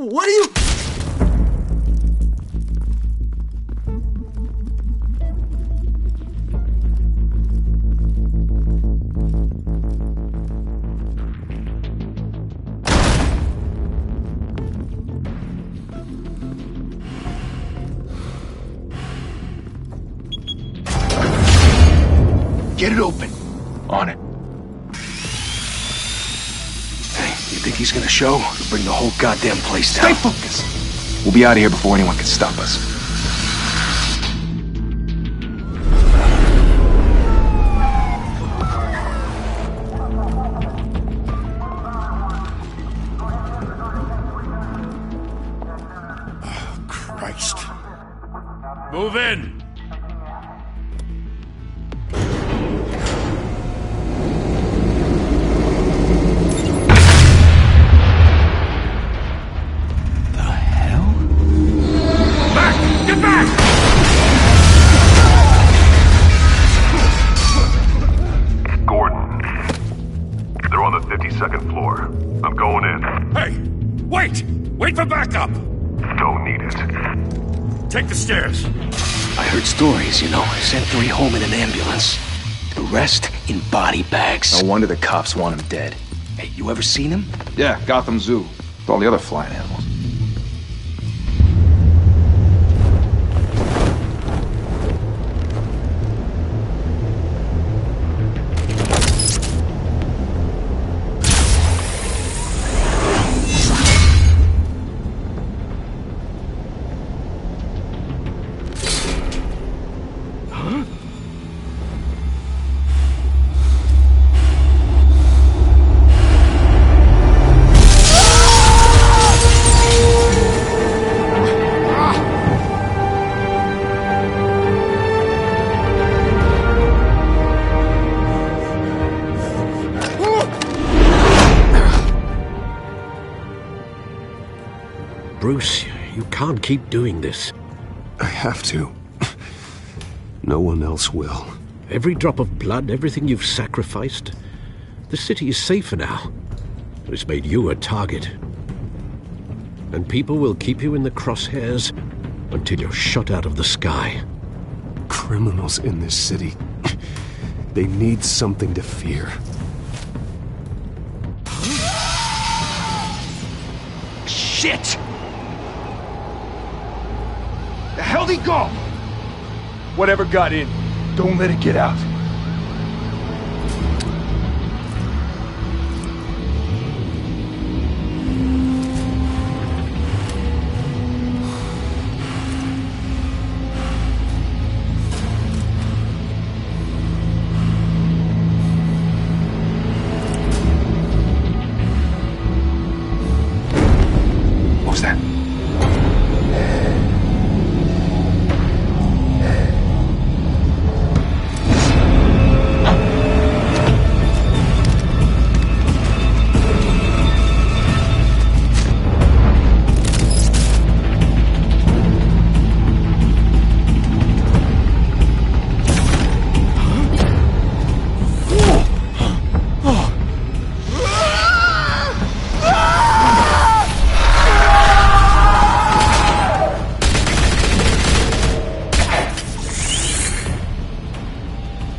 What are you... Get it open. On it. Hey, you think he's gonna show? He'll bring the whole goddamn place down. Stay focused. We'll be out of here before anyone can stop us. Oh, Christ. Move in! Second floor. I'm going in. Hey! Wait! Wait for backup! Don't need it. Take the stairs. I heard stories, you know. I sent 3 home in an ambulance. The rest in body bags. No wonder the cops want him dead. Hey, you ever seen him? Yeah, Gotham Zoo. With all the other flying animals. Bruce, you can't keep doing this. I have to. No one else will. Every drop of blood, everything you've sacrificed. The city is safer now. It's made you a target. And people will keep you in the crosshairs until you're shot out of the sky. Criminals in this city. They need something to fear. Shit! The hell'd he go? Whatever got in, don't let it get out. What was that?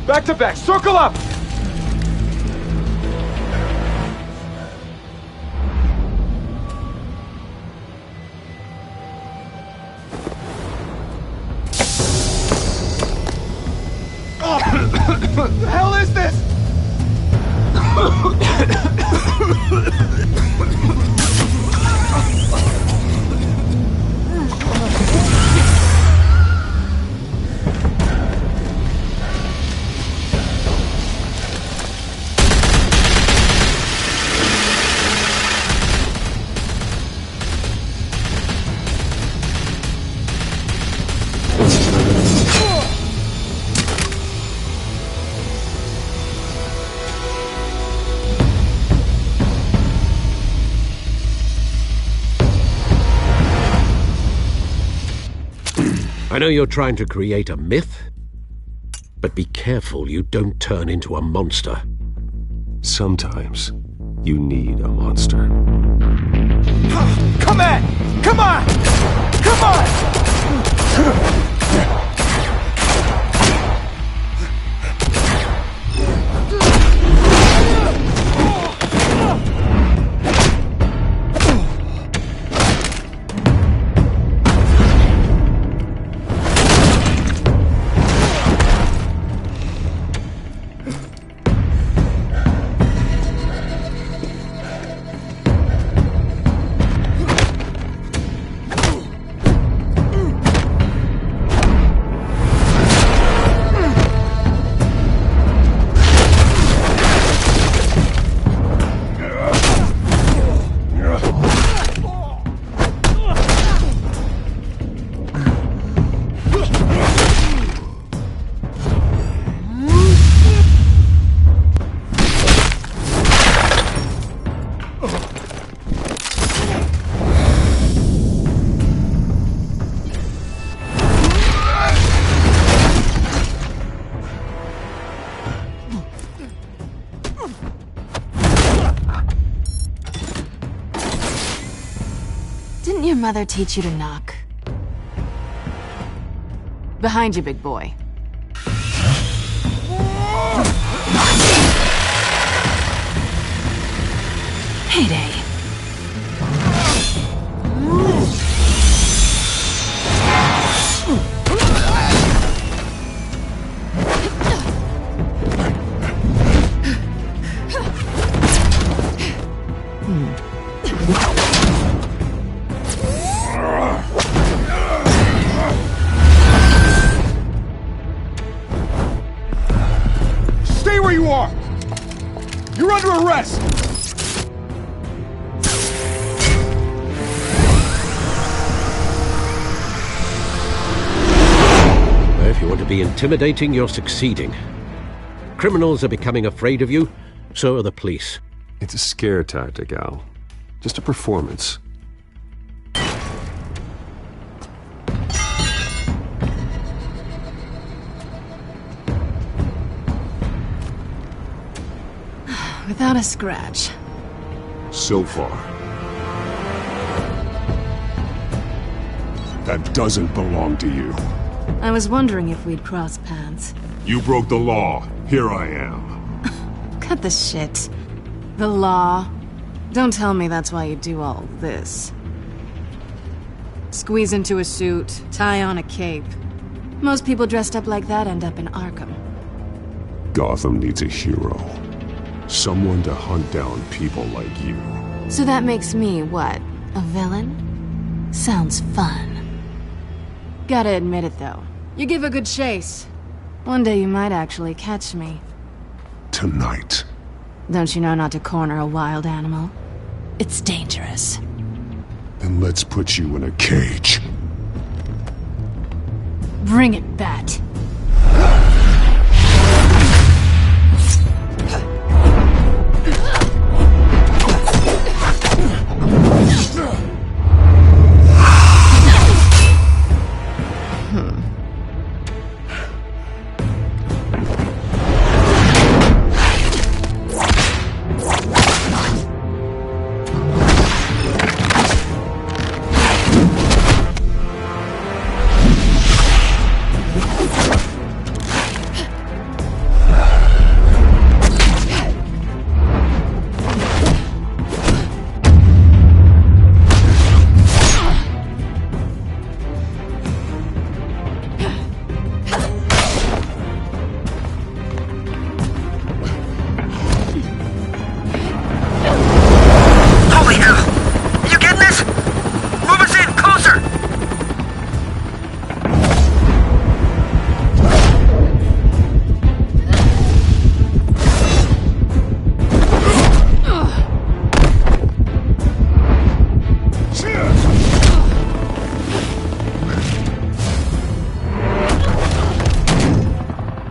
Back to back, circle up! What the hell is this? I know you're trying to create a myth, but be careful you don't turn into a monster. Sometimes you need a monster. Come on! Come on! Come on! Didn't your mother teach you to knock? Behind you, big boy. Heyday. Stay where you are! You're under arrest! If you want to be intimidating, you're succeeding. Criminals are becoming afraid of you, so are the police. It's a scare tactic, Al. Just a performance. Without a scratch. So far. That doesn't belong to you. I was wondering if we'd cross paths. You broke the law. Here I am. Cut the shit. The law. Don't tell me that's why you do all this. Squeeze into a suit, tie on a cape. Most people dressed up like that end up in Arkham. Gotham needs a hero. Someone to hunt down people like you. So that makes me, what, a villain? Sounds fun. Gotta admit it, though. You give a good chase. One day you might actually catch me. Tonight. Don't you know not to corner a wild animal? It's dangerous. Then let's put you in a cage. Bring it, Bat.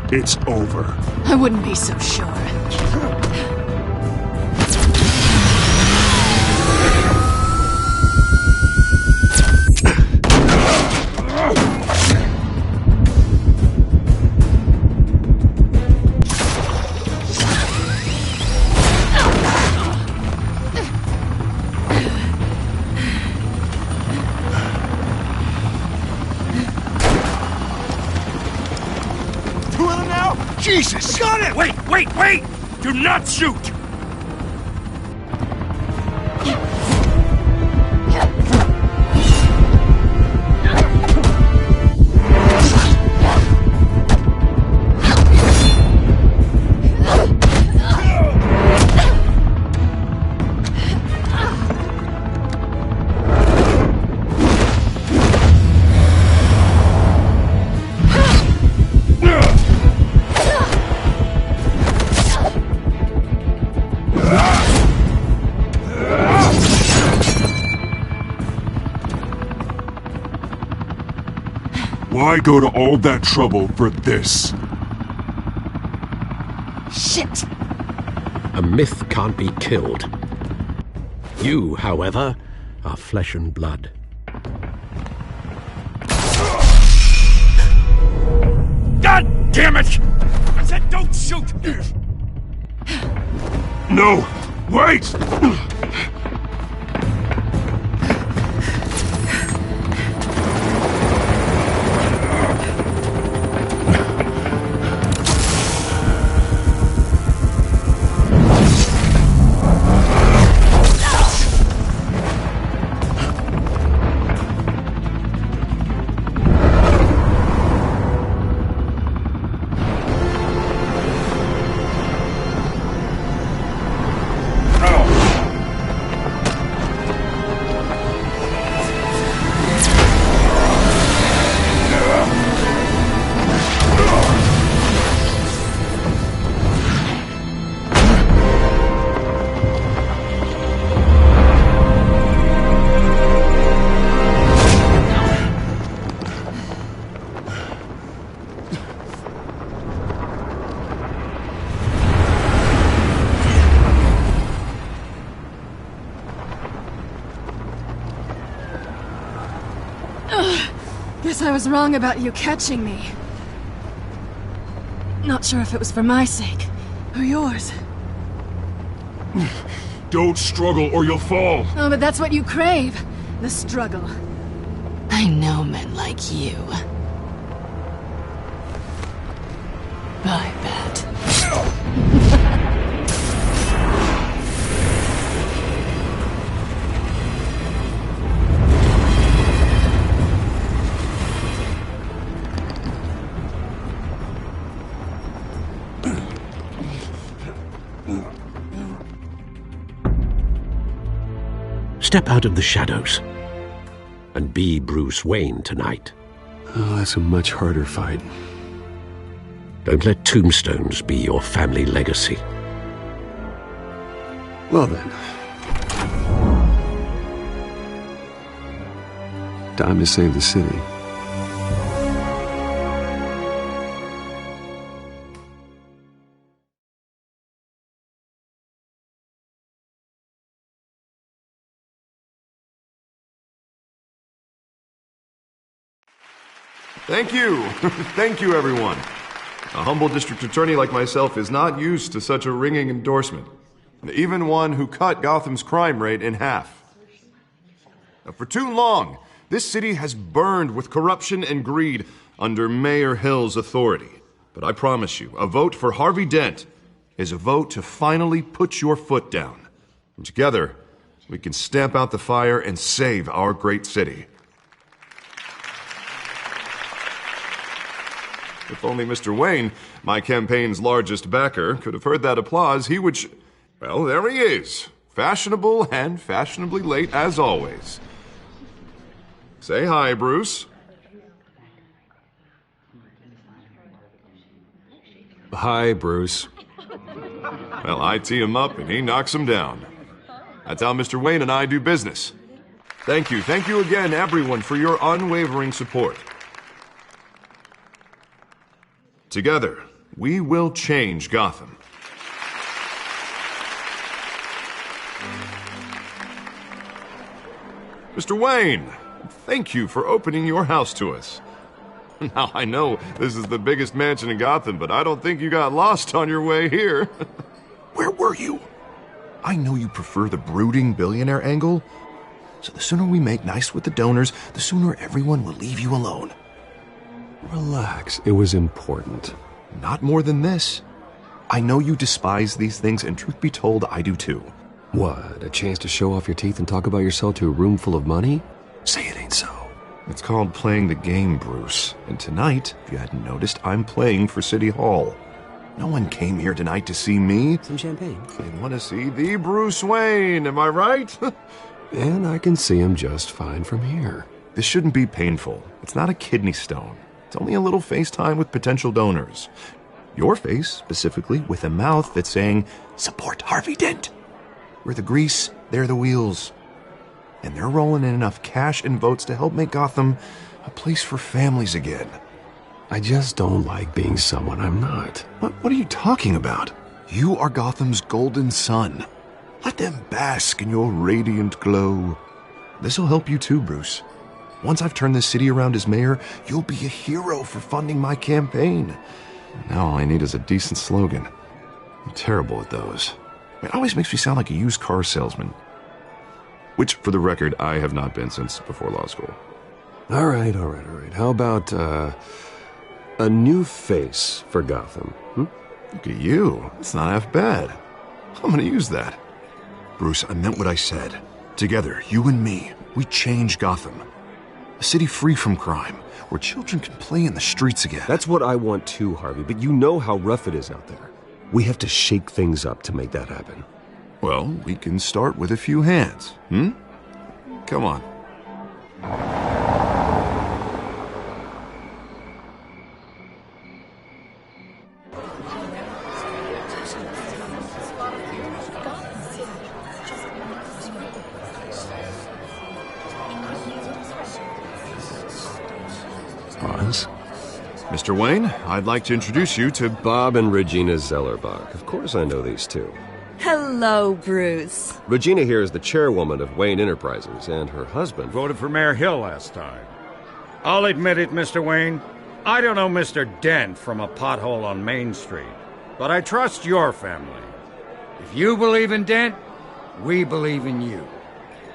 It's over. I wouldn't be so sure. two of them now? Jesus! Got it! Wait! Do not shoot! Why go to all that trouble for this? Shit! A myth can't be killed. You, however, are flesh and blood. God damn it! I said don't shoot! No! Wait! Guess I was wrong about you catching me. Not sure if it was for my sake, or yours. Don't struggle or you'll fall. Oh, but that's what you crave. The struggle. I know men like you. I bet. Step out of the shadows and be Bruce Wayne tonight. Oh, that's a much harder fight. Don't let tombstones be your family legacy. Well then. Time to save the city. Thank you. Thank you, everyone. A humble district attorney like myself is not used to such a ringing endorsement. Even one who cut Gotham's crime rate in half. For too long, this city has burned with corruption and greed under Mayor Hill's authority. But I promise you, a vote for Harvey Dent is a vote to finally put your foot down. And together, we can stamp out the fire and save our great city. If only Mr. Wayne, my campaign's largest backer, could have heard that applause, he would well, there he is. Fashionable and fashionably late as always. Say hi, Bruce. Hi, Bruce. Well, I tee him up and he knocks him down. That's how Mr. Wayne and I do business. Thank you again, everyone, for your unwavering support. Together, we will change Gotham. Mr. Wayne, thank you for opening your house to us. Now, I know this is the biggest mansion in Gotham, but I don't think you got lost on your way here. Where were you? I know you prefer the brooding billionaire angle, so the sooner we make nice with the donors, the sooner everyone will leave you alone. Relax. It was important. Not more than this. I know you despise these things, and truth be told, I do too. What, a chance to show off your teeth and talk about yourself to a room full of money? Say it ain't so. It's called playing the game, Bruce. And tonight, if you hadn't noticed, I'm playing for City Hall. No one came here tonight to see me. Some champagne. They want to see the Bruce Wayne, am I right? And I can see him just fine from here. This shouldn't be painful. It's not a kidney stone. It's only a little FaceTime with potential donors. Your face, specifically, with a mouth that's saying, support Harvey Dent. We're the grease, they're the wheels. And they're rolling in enough cash and votes to help make Gotham a place for families again. I just don't like being someone I'm not. What are you talking about? You are Gotham's golden sun. Let them bask in your radiant glow. This'll help you too, Bruce. Once I've turned this city around as mayor, you'll be a hero for funding my campaign. Now all I need is a decent slogan. I'm terrible at those. It always makes me sound like a used car salesman. Which, for the record, I have not been since before law school. All right. How about, a new face for Gotham? Look at you. That's not half bad. I'm gonna use that. Bruce, I meant what I said. Together, you and me, we change Gotham. A city free from crime, where children can play in the streets again. That's what I want too, Harvey, but you know how rough it is out there. We have to shake things up to make that happen. Well, we can start with a few hands, Come on. Boz? Mr. Wayne, I'd like to introduce you to Bob and Regina Zellerbach. Of course I know these two. Hello, Bruce. Regina here is the chairwoman of Wayne Enterprises, and her husband... Voted for Mayor Hill last time. I'll admit it, Mr. Wayne. I don't know Mr. Dent from a pothole on Main Street, but I trust your family. If you believe in Dent, we believe in you.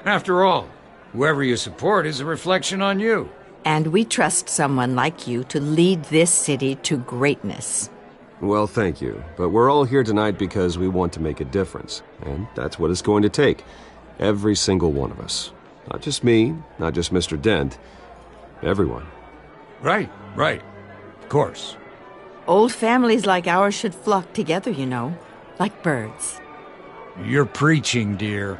After all, whoever you support is a reflection on you. And we trust someone like you to lead this city to greatness. Well, thank you. But we're all here tonight because we want to make a difference. And that's what it's going to take. Every single one of us. Not just me, not just Mr. Dent. Everyone. Right. Of course. Old families like ours should flock together, you know. Like birds. You're preaching, dear.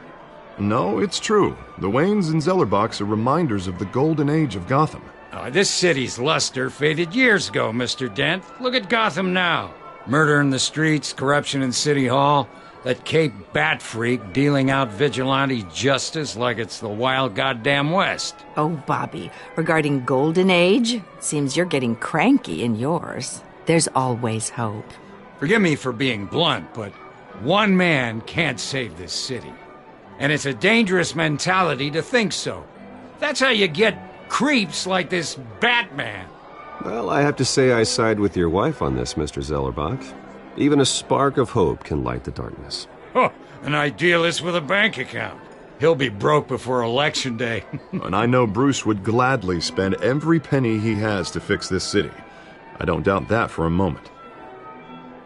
No, it's true. The Waynes and Zellerbachs are reminders of the golden age of Gotham. This city's luster faded years ago, Mr. Dent. Look at Gotham now. Murder in the streets, corruption in City Hall, that Cape Bat freak dealing out vigilante justice like it's the wild goddamn West. Oh, Bobby, regarding Golden Age, seems you're getting cranky in yours. There's always hope. Forgive me for being blunt, but one man can't save this city. And it's a dangerous mentality to think so. That's how you get creeps like this Batman. Well, I have to say I side with your wife on this, Mr. Zellerbach. Even a spark of hope can light the darkness. Oh, an idealist with a bank account. He'll be broke before Election Day. And I know Bruce would gladly spend every penny he has to fix this city. I don't doubt that for a moment.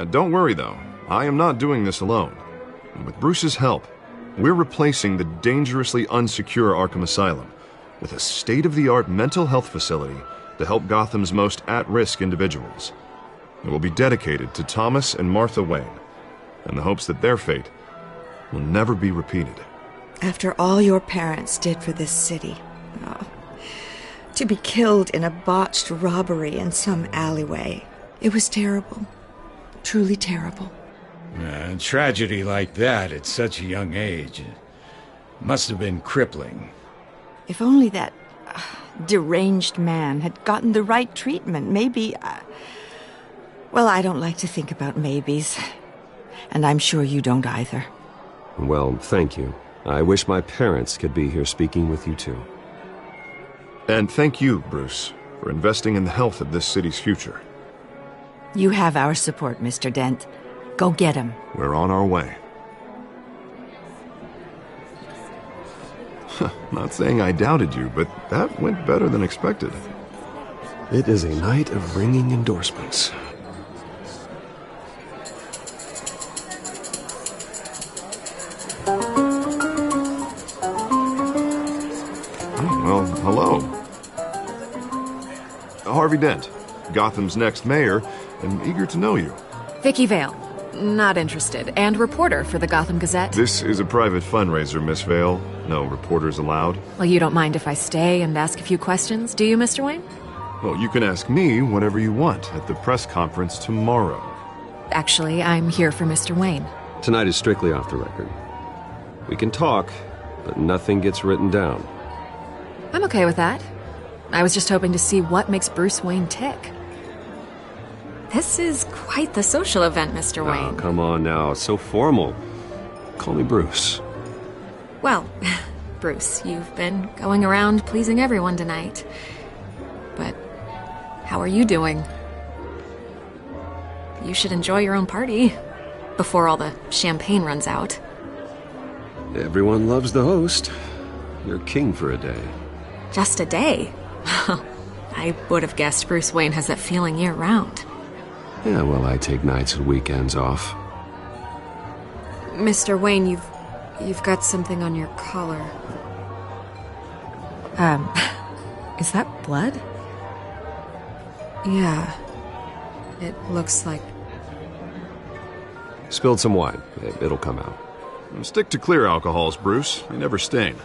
Don't worry, though. I am not doing this alone. And with Bruce's help, we're replacing the dangerously unsecure Arkham Asylum with a state-of-the-art mental health facility to help Gotham's most at-risk individuals. It will be dedicated to Thomas and Martha Wayne, in the hopes that their fate will never be repeated. After all your parents did for this city, to be killed in a botched robbery in some alleyway, it was terrible. Truly terrible. A tragedy like that at such a young age must have been crippling. If only that deranged man had gotten the right treatment, maybe... Well, I don't like to think about maybes. And I'm sure you don't either. Well, thank you. I wish my parents could be here speaking with you too. And thank you, Bruce, for investing in the health of this city's future. You have our support, Mr. Dent. Go get him. We're on our way. Not saying I doubted you, but that went better than expected. It is a night of ringing endorsements. Harvey Dent, Gotham's next mayor, and eager to know you. Vicky Vale. Not interested. And reporter for the Gotham Gazette. This is a private fundraiser, Miss Vale. No reporters allowed. Well, you don't mind if I stay and ask a few questions, do you, Mr. Wayne? Well, you can ask me whatever you want at the press conference tomorrow. Actually, I'm here for Mr. Wayne. Tonight is strictly off the record. We can talk, but nothing gets written down. I'm okay with that. I was just hoping to see what makes Bruce Wayne tick. This is quite the social event, Mr. Wayne. Oh, come on now. It's so formal. Call me Bruce. Well, Bruce, you've been going around pleasing everyone tonight. But how are you doing? You should enjoy your own party before all the champagne runs out. Everyone loves the host. You're king for a day. Just a day? I would have guessed Bruce Wayne has that feeling year-round. Yeah, well, I take nights and weekends off. Mr. Wayne, you've got something on your collar. Is that blood? Yeah. It looks like... Spilled some wine. It'll come out. Stick to clear alcohols, Bruce. They never stain.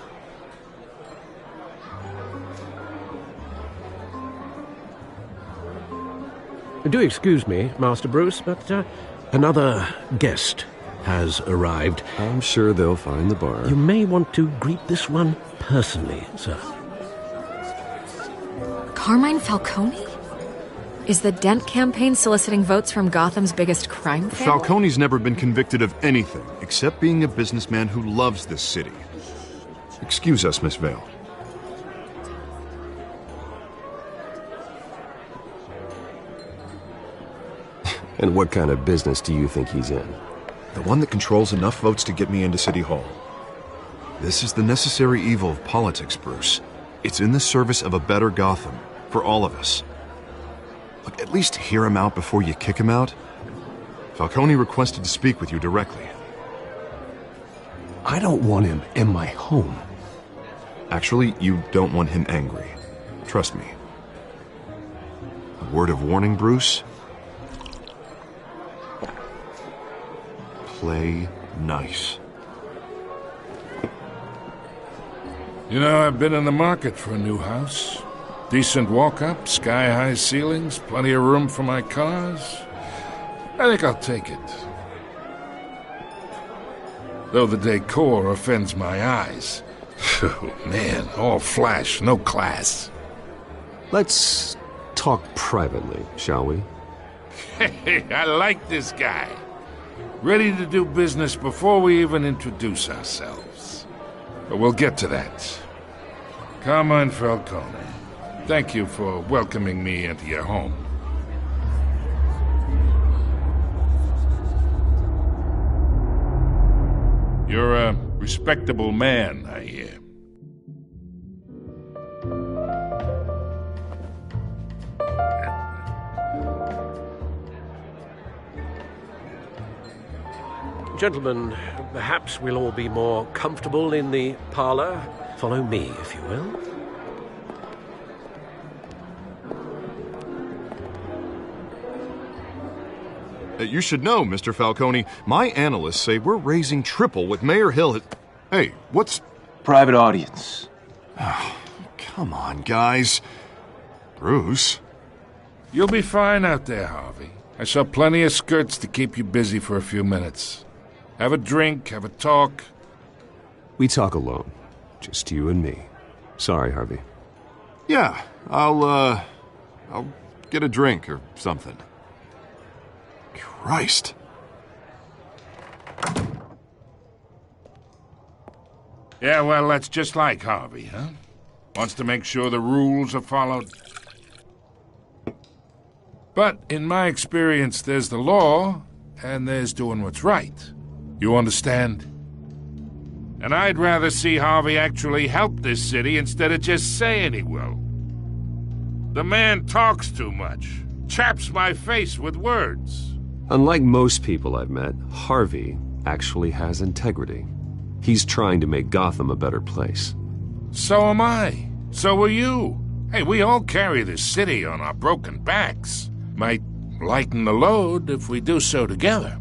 Do excuse me, Master Bruce, but another guest has arrived. I'm sure they'll find the bar. You may want to greet this one personally, sir. Carmine Falcone? Is the Dent campaign soliciting votes from Gotham's biggest crime family? Falcone's never been convicted of anything, except being a businessman who loves this city. Excuse us, Miss Vale. And what kind of business do you think he's in? The one that controls enough votes to get me into City Hall. This is the necessary evil of politics, Bruce. It's in the service of a better Gotham, for all of us. Look, at least hear him out before you kick him out. Falcone requested to speak with you directly. I don't want him in my home. Actually, you don't want him angry. Trust me. A word of warning, Bruce. Play nice. You know, I've been in the market for a new house. Decent walk-up, sky-high ceilings, plenty of room for my cars. I think I'll take it. Though the decor offends my eyes. Oh, man, all flash, no class. Let's talk privately, shall we? Hey, I like this guy. Ready to do business before we even introduce ourselves. But we'll get to that. Carmine Falcone, thank you for welcoming me into your home. You're a respectable man, I hear. Gentlemen, perhaps we'll all be more comfortable in the parlor. Follow me, if you will. You should know, Mr. Falcone, my analysts say we're raising triple what Mayor Hill had... Hey, what's... Private audience. Oh, come on, guys. Bruce? You'll be fine out there, Harvey. I saw plenty of skirts to keep you busy for a few minutes. Have a drink, have a talk. We talk alone. Just you and me. Sorry, Harvey. Yeah, I'll get a drink or something. Christ. Yeah, well, that's just like Harvey, huh? Wants to make sure the rules are followed. But in my experience, there's the law, and there's doing what's right. You understand? And I'd rather see Harvey actually help this city instead of just saying he will. The man talks too much, chaps my face with words. Unlike most people I've met, Harvey actually has integrity. He's trying to make Gotham a better place. So am I. So are you. Hey, we all carry this city on our broken backs. Might lighten the load if we do so together.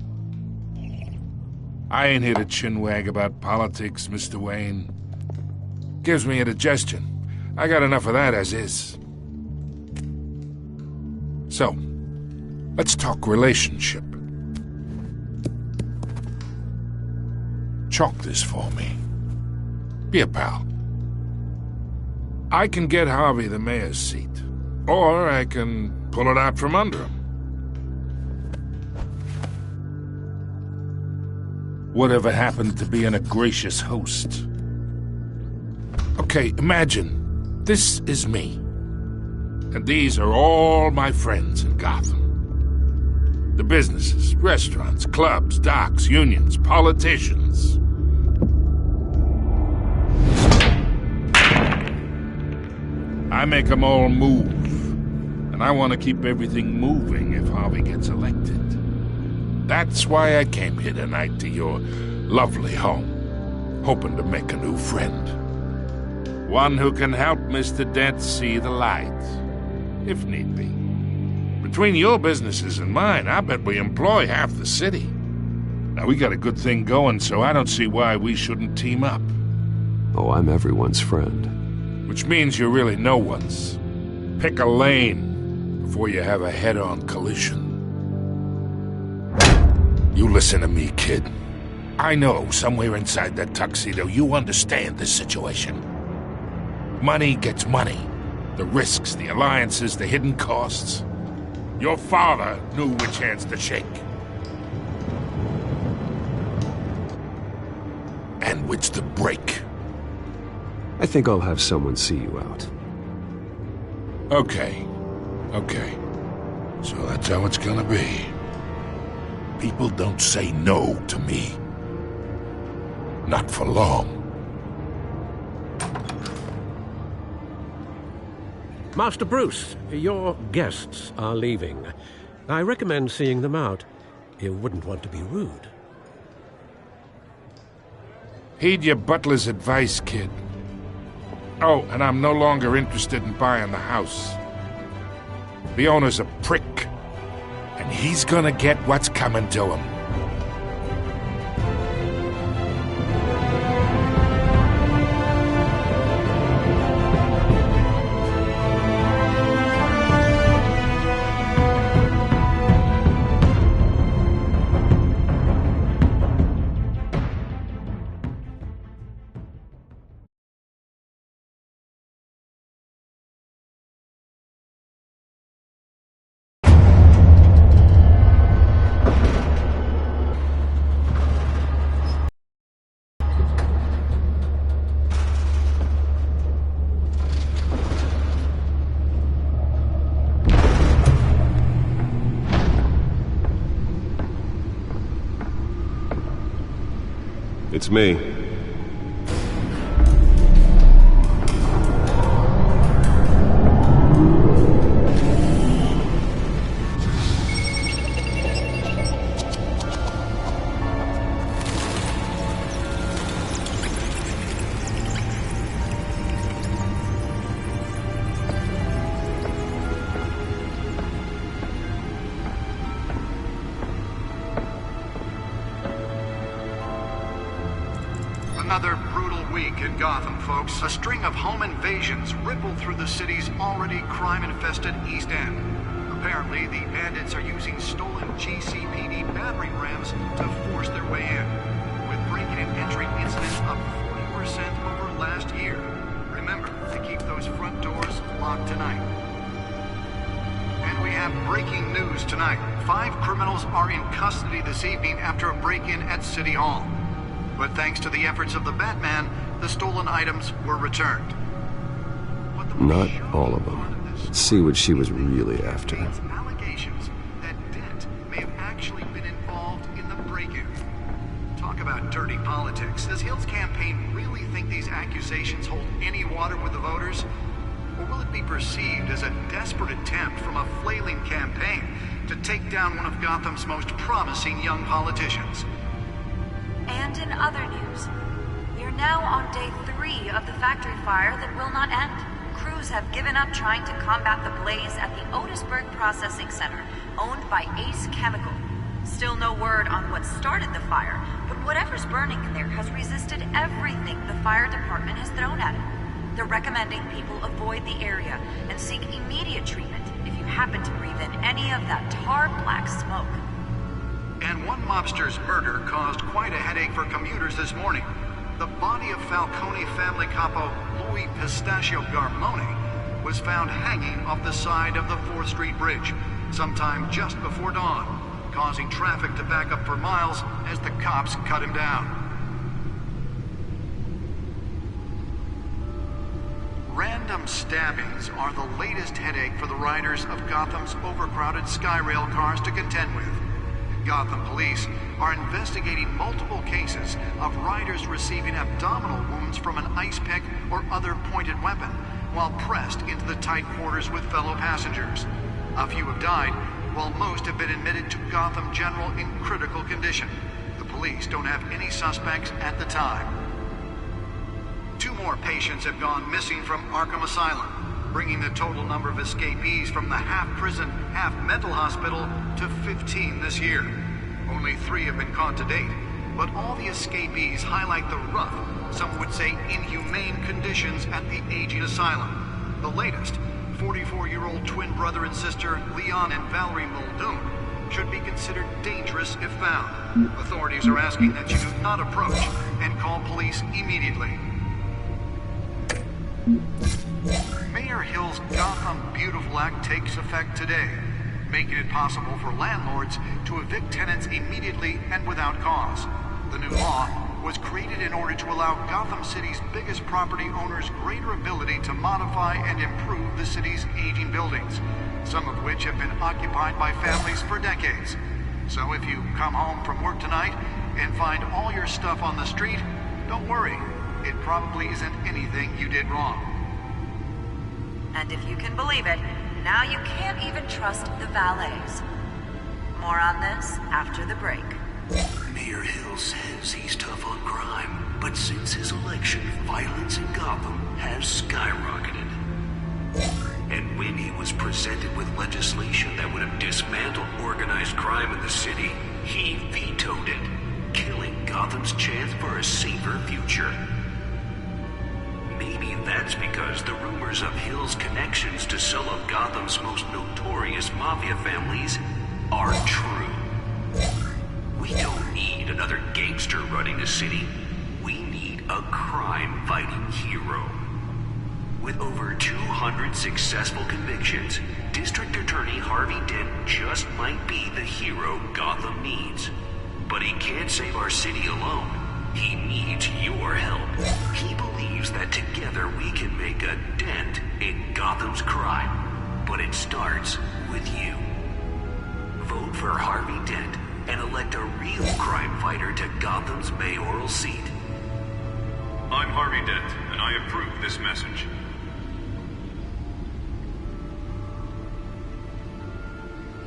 I ain't here to chinwag about politics, Mr. Wayne. Gives me indigestion. I got enough of that as is. So, let's talk relationship. Chalk this for me. Be a pal. I can get Harvey the mayor's seat, or I can pull it out from under him. Whatever happened to being a gracious host? Okay, imagine this is me, and these are all my friends in Gotham. The businesses, restaurants, clubs, docks, unions, politicians. I make them all move, and I want to keep everything moving if Harvey gets elected. That's why I came here tonight to your lovely home, hoping to make a new friend. One who can help Mr. Dent see the light, if need be. Between your businesses and mine, I bet we employ half the city. Now, we got a good thing going, so I don't see why we shouldn't team up. Oh, I'm everyone's friend. Which means you're really no one's. Pick a lane before you have a head-on collision. You listen to me, kid. I know somewhere inside that tuxedo you understand this situation. Money gets money. The risks, the alliances, the hidden costs. Your father knew which hands to shake. And which to break. I think I'll have someone see you out. Okay. So that's how it's gonna be. People don't say no to me. Not for long. Master Bruce, your guests are leaving. I recommend seeing them out. You wouldn't want to be rude. Heed your butler's advice, kid. Oh, and I'm no longer interested in buying the house. The owner's a prick, and he's gonna get what's coming to him. It's me. Another brutal week in Gotham, folks. A string of home invasions rippled through the city's already crime-infested East End. Apparently, the bandits are using stolen GCPD battering rams to force their way in, with break-in and entry incidents up 40% over last year. Remember to keep those front doors locked tonight. And we have breaking news tonight. 5 criminals are in custody this evening after a break-in at City Hall. But thanks to the efforts of the Batman, the stolen items were returned. Not all of them. Let's see what she was really after. Allegations that Dent may have actually been involved in the break-in. Talk about dirty politics. Does Hill's campaign really think these accusations hold any water with the voters? Or will it be perceived as a desperate attempt from a flailing campaign to take down one of Gotham's most promising young politicians? And in other news, we are now on day 3 of the factory fire that will not end. crews have given up trying to combat the blaze at the Otisburg Processing Center, owned by Ace Chemical. Still no word on what started the fire, but whatever's burning in there has resisted everything the fire department has thrown at it. They're recommending people avoid the area and seek immediate treatment if you happen to breathe in any of that tar black smoke. And one mobster's murder caused quite a headache for commuters this morning. The body of Falcone family capo Louis Pistachio Garmone was found hanging off the side of the 4th Street Bridge sometime just before dawn, causing traffic to back up for miles as the cops cut him down. Random stabbings are the latest headache for the riders of Gotham's overcrowded Skyrail cars to contend with. Gotham police are investigating multiple cases of riders receiving abdominal wounds from an ice pick or other pointed weapon while pressed into the tight quarters with fellow passengers. A few have died, while most have been admitted to Gotham General in critical condition. The police don't have any suspects at the time. 2 more patients have gone missing from Arkham Asylum, bringing the total number of escapees from the half-prison, half-mental hospital to 15 this year. Only 3 have been caught to date, but all the escapees highlight the rough, some would say inhumane conditions at the aging asylum. The latest, 44-year-old twin brother and sister Leon and Valerie Muldoon, should be considered dangerous if found. Authorities are asking that you do not approach and call police immediately. Mayor Hill's Gotham Beautiful Act takes effect today, making it possible for landlords to evict tenants immediately and without cause. The new law was created in order to allow Gotham City's biggest property owners greater ability to modify and improve the city's aging buildings, some of which have been occupied by families for decades. So if you come home from work tonight and find all your stuff on the street, don't worry. It probably isn't anything you did wrong. And if you can believe it, now you can't even trust the valets. More on this after the break. Mayor Hill says he's tough on crime, but since his election, violence in Gotham has skyrocketed. And when he was presented with legislation that would have dismantled organized crime in the city, he vetoed it, killing Gotham's chance for a safer future. Maybe that's because the rumors of Hill's connections to some of Gotham's most notorious mafia families are true. We don't need another gangster running the city. We need a crime-fighting hero. With over 200 successful convictions, District Attorney Harvey Dent just might be the hero Gotham needs. But he can't save our city alone. He needs your help. He believes that together we can make a dent in Gotham's crime. But it starts with you. Vote for Harvey Dent and elect a real crime fighter to Gotham's mayoral seat. I'm Harvey Dent, and I approve this message.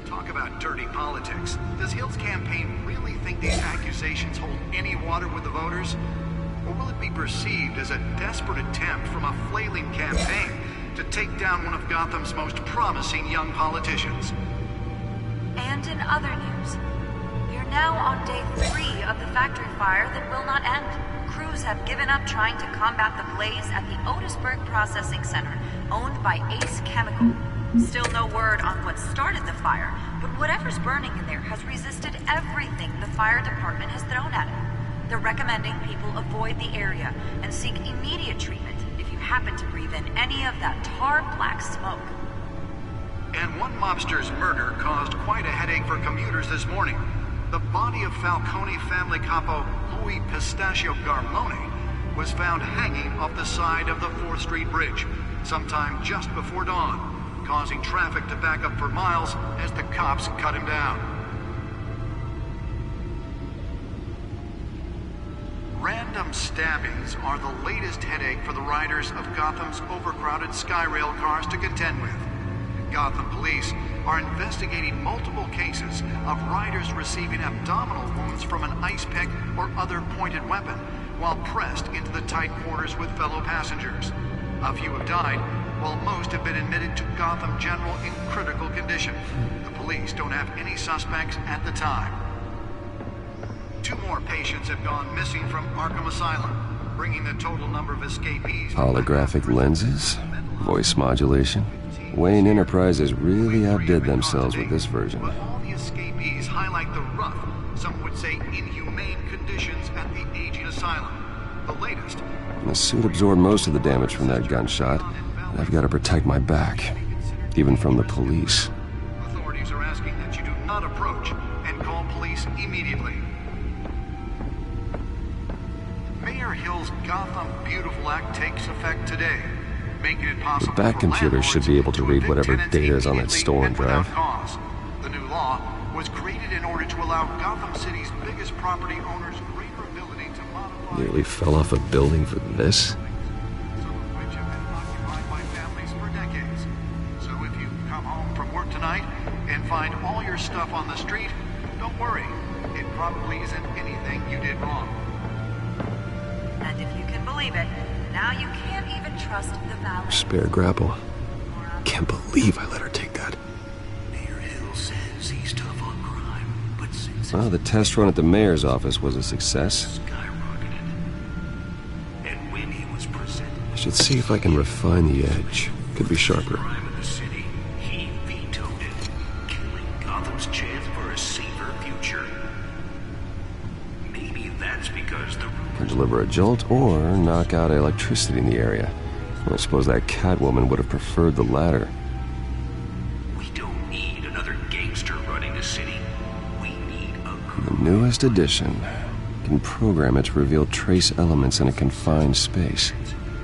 Talk about dirty politics. Does Hill's campaign really think these accusations hold any water with the voters? Or will it be perceived as a desperate attempt from a flailing campaign to take down one of Gotham's most promising young politicians? And in other news, we're now on day 3 of the factory fire that will not end. Crews have given up trying to combat the blaze at the Otisburg Processing Center, owned by Ace Chemical. Still no word on what started the fire, but whatever's burning in there has resisted everything the fire department has thrown at it. They're recommending people avoid the area and seek immediate treatment if you happen to breathe in any of that tar black smoke. And one mobster's murder caused quite a headache for commuters this morning. The body of Falcone family capo Louis Pistachio Garmone was found hanging off the side of the 4th Street Bridge sometime just before dawn, causing traffic to back up for miles as the cops cut him down. Random stabbings are the latest headache for the riders of Gotham's overcrowded Skyrail cars to contend with. Gotham police are investigating multiple cases of riders receiving abdominal wounds from an ice pick or other pointed weapon while pressed into the tight quarters with fellow passengers. A few have died, while most have been admitted to Gotham General in critical condition. The police don't have any suspects at the time. 2 more patients have gone missing from Arkham Asylum, bringing the total number of escapees... Holographic lenses? Voice modulation? Wayne Enterprises really outdid themselves with this version. But all the escapees highlight the rough, some would say inhumane conditions at the aging asylum. The latest... The suit absorbed most of the damage from that gunshot, and I've got to protect my back, even from the police. Authorities are asking that you do not approach and call police immediately. Mayor Hill's Gotham Beautiful Act takes effect today, making it possible The back computer should be able to read whatever data is on that stolen drive. The new law was created in order to allow Gotham City's biggest property owners greater ability to modify... Nearly fell off a building for this? Some of which have been occupied by families for decades. So if you come home from work tonight and find all your stuff on the street, don't worry. It probably isn't anything you did wrong. And if you can believe it, now you can't even trust the valet. Spare grapple. Can't believe I let her take that. Mayor Hill says he's tough on crime, but since Well, the test run at the mayor's office was a success. skyrocketed, and when he was presented I should see if I can refine the edge. Could be sharper. crime in the city, he vetoed it, killing Gotham's chance for a safer future. Maybe that's because the Can deliver a jolt or knock out electricity in the area. I suppose that Catwoman would have preferred the latter. We don't need another gangster running the city. We need a The newest edition can program it to reveal trace elements in a confined space.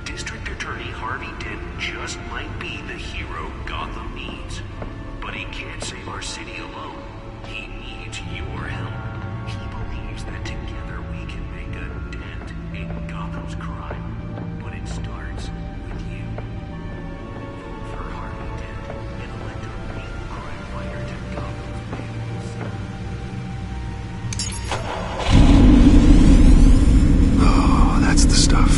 District Attorney Harvey Dent just might be the hero Gotham needs. But he can't save our city alone. He needs your help. He believes that together we can make a dent in Gotham's crime. But it starts with you. Vote for Harvey Dent and elect a real crime fighter to Gotham's mayoral seat. Oh, that's the stuff.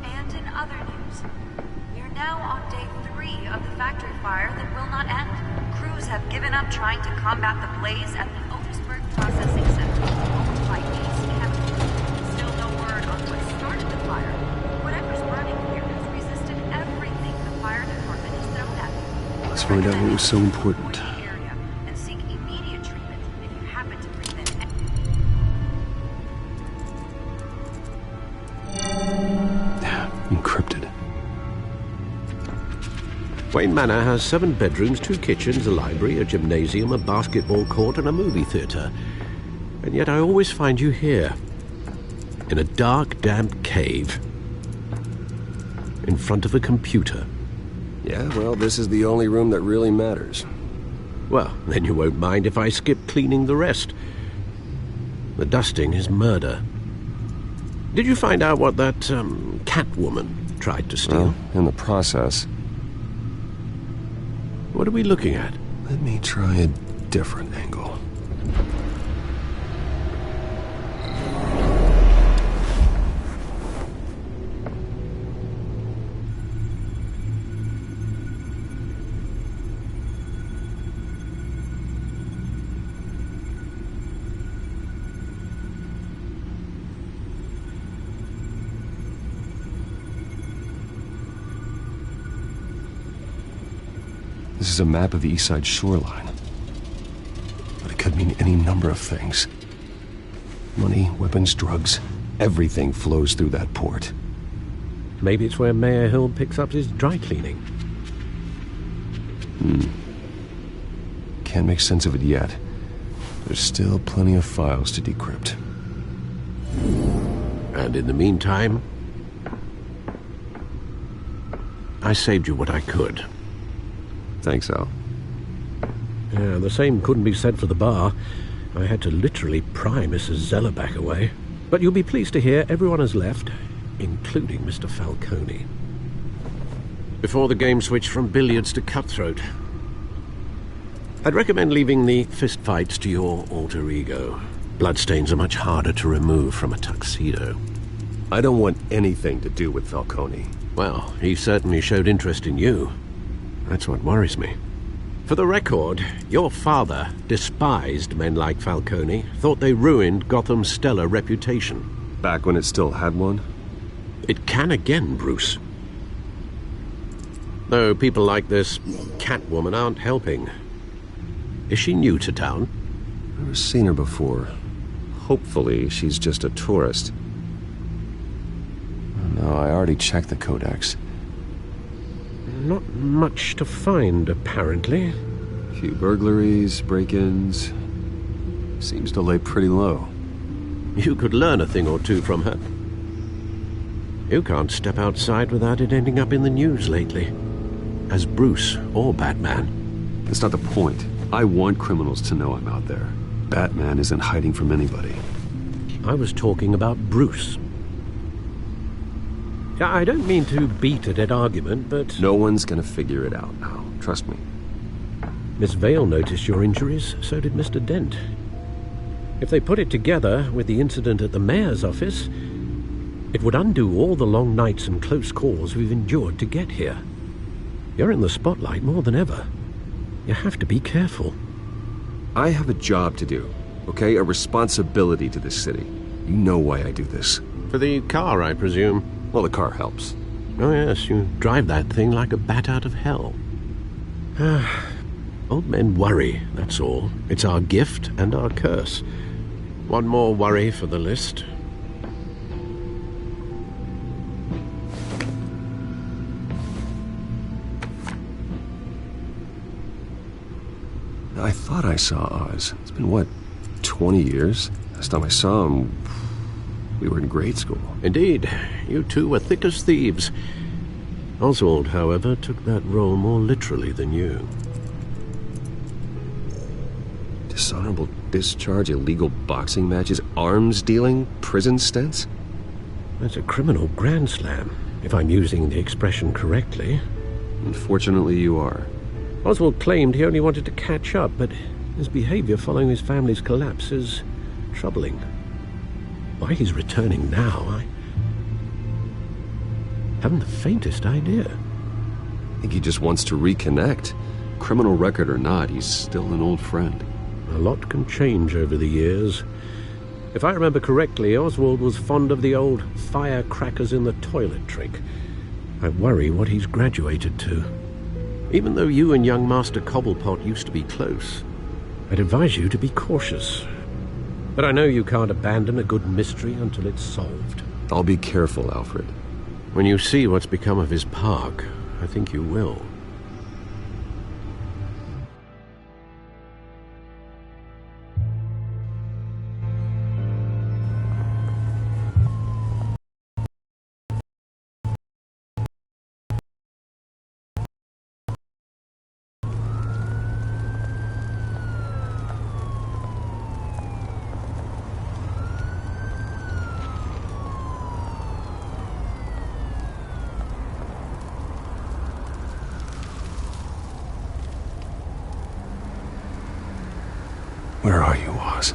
And in other news, we're now on day 3 of the factory fire that will not end. Crews have given up trying to combat the blaze at the Otisburg Processing Center, owned by Ace Chemical. Still no word on what started the fire. Whatever's burning here has resisted everything the fire department has thrown at it. Let's find out what was so important. Area and seek immediate treatment if you happen to breathe in. Encrypted. Wayne Manor has 7 bedrooms, 2 kitchens, a library, a gymnasium, a basketball court, and a movie theatre. And yet I always find you here, in a dark, damp cave, in front of a computer. Yeah, well, this is the only room that really matters. Well, then you won't mind if I skip cleaning the rest. The dusting is murder. Did you find out what that, Catwoman tried to steal? Well, in the process. What are we looking at? Let me try a different angle. This is a map of the East Side shoreline. But it could mean any number of things. Money, weapons, drugs, everything flows through that port. Maybe it's where Mayor Hill picks up his dry cleaning. Can't make sense of it yet. There's still plenty of files to decrypt. And in the meantime, I saved you what I could. Thanks, Al. Yeah, the same couldn't be said for the bar. I had to literally pry Mrs. Zellerback away. But you'll be pleased to hear everyone has left, including Mr. Falcone. Before the game switched from billiards to cutthroat. I'd recommend leaving the fistfights to your alter ego. Bloodstains are much harder to remove from a tuxedo. I don't want anything to do with Falcone. Well, he certainly showed interest in you. That's what worries me. For the record, your father despised men like Falcone, thought they ruined Gotham's stellar reputation. Back when it still had one? It can again, Bruce. Though people like this Catwoman aren't helping. Is she new to town? Never seen her before. Hopefully, she's just a tourist. No, I already checked the codex. Not much to find, apparently. Few burglaries, break-ins. Seems to lay pretty low. You could learn a thing or two from her. You can't step outside without it ending up in the news lately. As Bruce or Batman. That's not the point. I want criminals to know I'm out there. Batman isn't hiding from anybody. I was talking about Bruce. I don't mean to beat a dead argument, but... No one's gonna figure it out now. Trust me. Miss Vale noticed your injuries, so did Mr. Dent. If they put it together with the incident at the mayor's office, it would undo all the long nights and close calls we've endured to get here. You're in the spotlight more than ever. You have to be careful. I have a job to do, okay? A responsibility to this city. You know why I do this. For the car, I presume. Well, the car helps. Oh yes, you drive that thing like a bat out of hell. Old men worry, that's all. It's our gift and our curse. One more worry for the list. I thought I saw Oz. It's been, what, 20 years? Last time I saw him, we were in grade school. Indeed. You two were thick as thieves. Oswald, however, took that role more literally than you. Dishonorable discharge, illegal boxing matches, arms dealing, prison stints? That's a criminal grand slam, if I'm using the expression correctly. Unfortunately, you are. Oswald claimed he only wanted to catch up, but his behavior following his family's collapse is troubling. Why he's returning now, I haven't the faintest idea. I think he just wants to reconnect. Criminal record or not, he's still an old friend. A lot can change over the years. If I remember correctly, Oswald was fond of the old firecrackers in the toilet trick. I worry what he's graduated to. Even though you and young Master Cobblepot used to be close, I'd advise you to be cautious. But I know you can't abandon a good mystery until it's solved. I'll be careful, Alfred. When you see what's become of his park, I think you will. Where are you, Oz?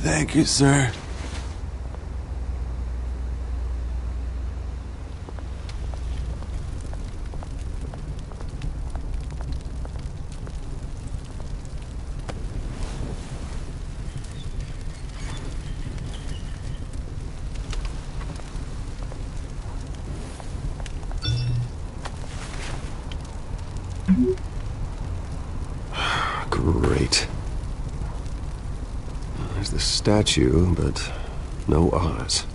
Thank you, sir. Great. There's the statue, but no Oz.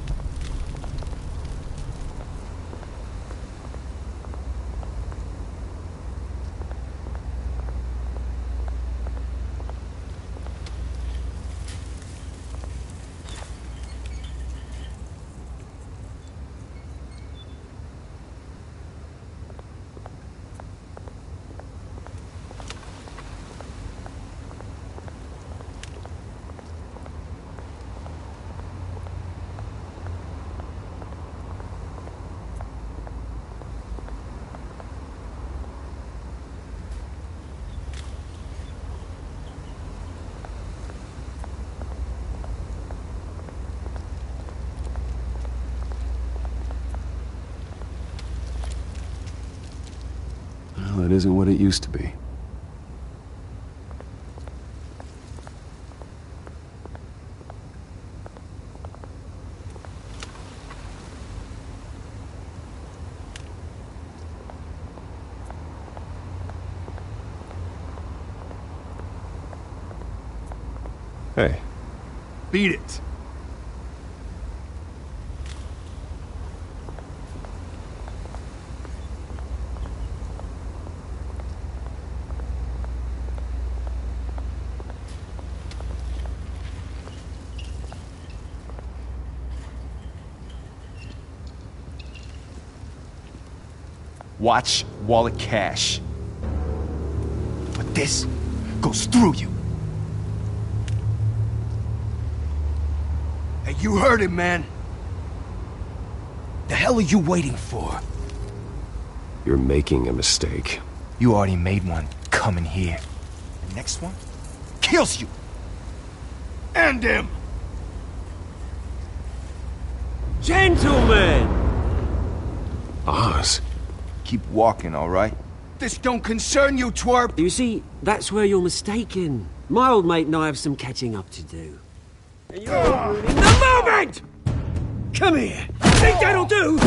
Well, it isn't what it used to be. Hey. Beat it. Watch wallet cash. But this goes through you. Hey, you heard him, man. The hell are you waiting for? You're making a mistake. You already made one coming here. The next one kills you. And him. Gentlemen! Oz. Keep walking, all right? This don't concern you, twerp! You see, that's where you're mistaken. My old mate and I have some catching up to do. And you're ruining the moment! Come here! Think that'll do?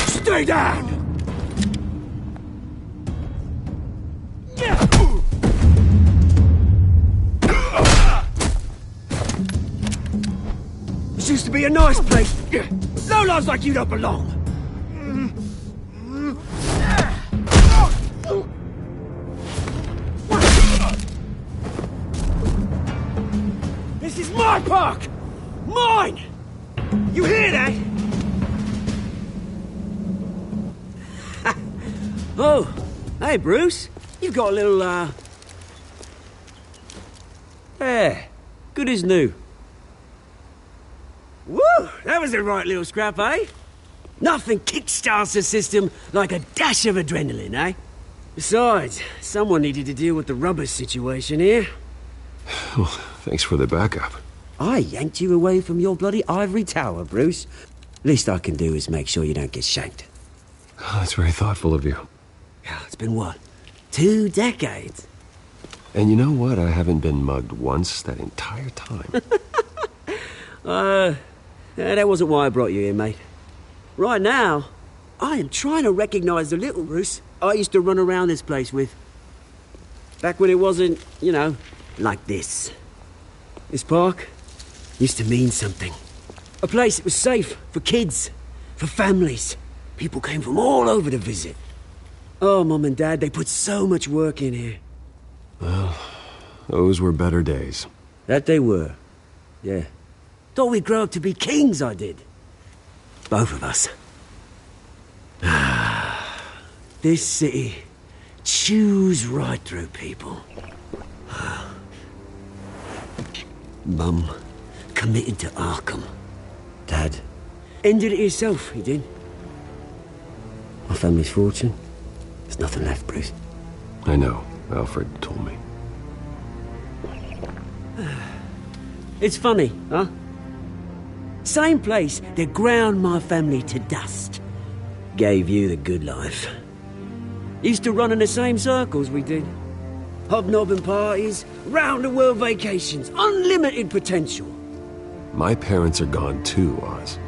Stay down! This used to be a nice place. Lowlifes like you don't belong. This is my park! Mine! You hear that? Oh, hey, Bruce. You've got a little, There. Good as new. Woo! That was a right little scrap, eh? Nothing kickstarts the system like a dash of adrenaline, eh? Besides, someone needed to deal with the rubber situation here. Well, thanks for the backup. I yanked you away from your bloody ivory tower, Bruce. Least I can do is make sure you don't get shanked. Oh, that's very thoughtful of you. It's been what? 2 decades? And you know what? I haven't been mugged once that entire time. That wasn't why I brought you here, mate. Right now, I am trying to recognize the little Bruce I used to run around this place with. Back when it wasn't, you know, like this. This park used to mean something. A place that was safe for kids, for families. People came from all over to visit. Oh, Mum and Dad, they put so much work in here. Well, those were better days. That they were. Yeah. Thought we'd grow up to be kings, I did. Both of us. This city chews right through people. Mum committed to Arkham. Dad ended it himself, he did. My family's fortune, There's nothing left, Bruce. I know. Alfred told me. It's funny, huh? Same place that ground my family to dust. Gave you the good life. Used to run in the same circles we did. Hobnobbing parties, round-the-world vacations, unlimited potential. My parents are gone too, Oz.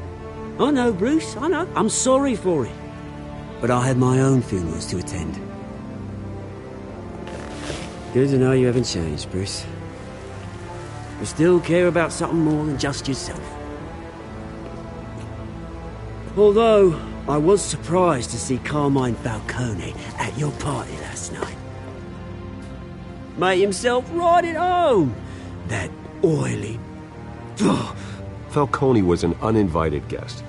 I know, Bruce, I know. I'm sorry for it. But I had my own funerals to attend. Good to know you haven't changed, Bruce. You still care about something more than just yourself. Although, I was surprised to see Carmine Falcone at your party last night. Made himself right at home. That oily... Ugh. Falcone was an uninvited guest.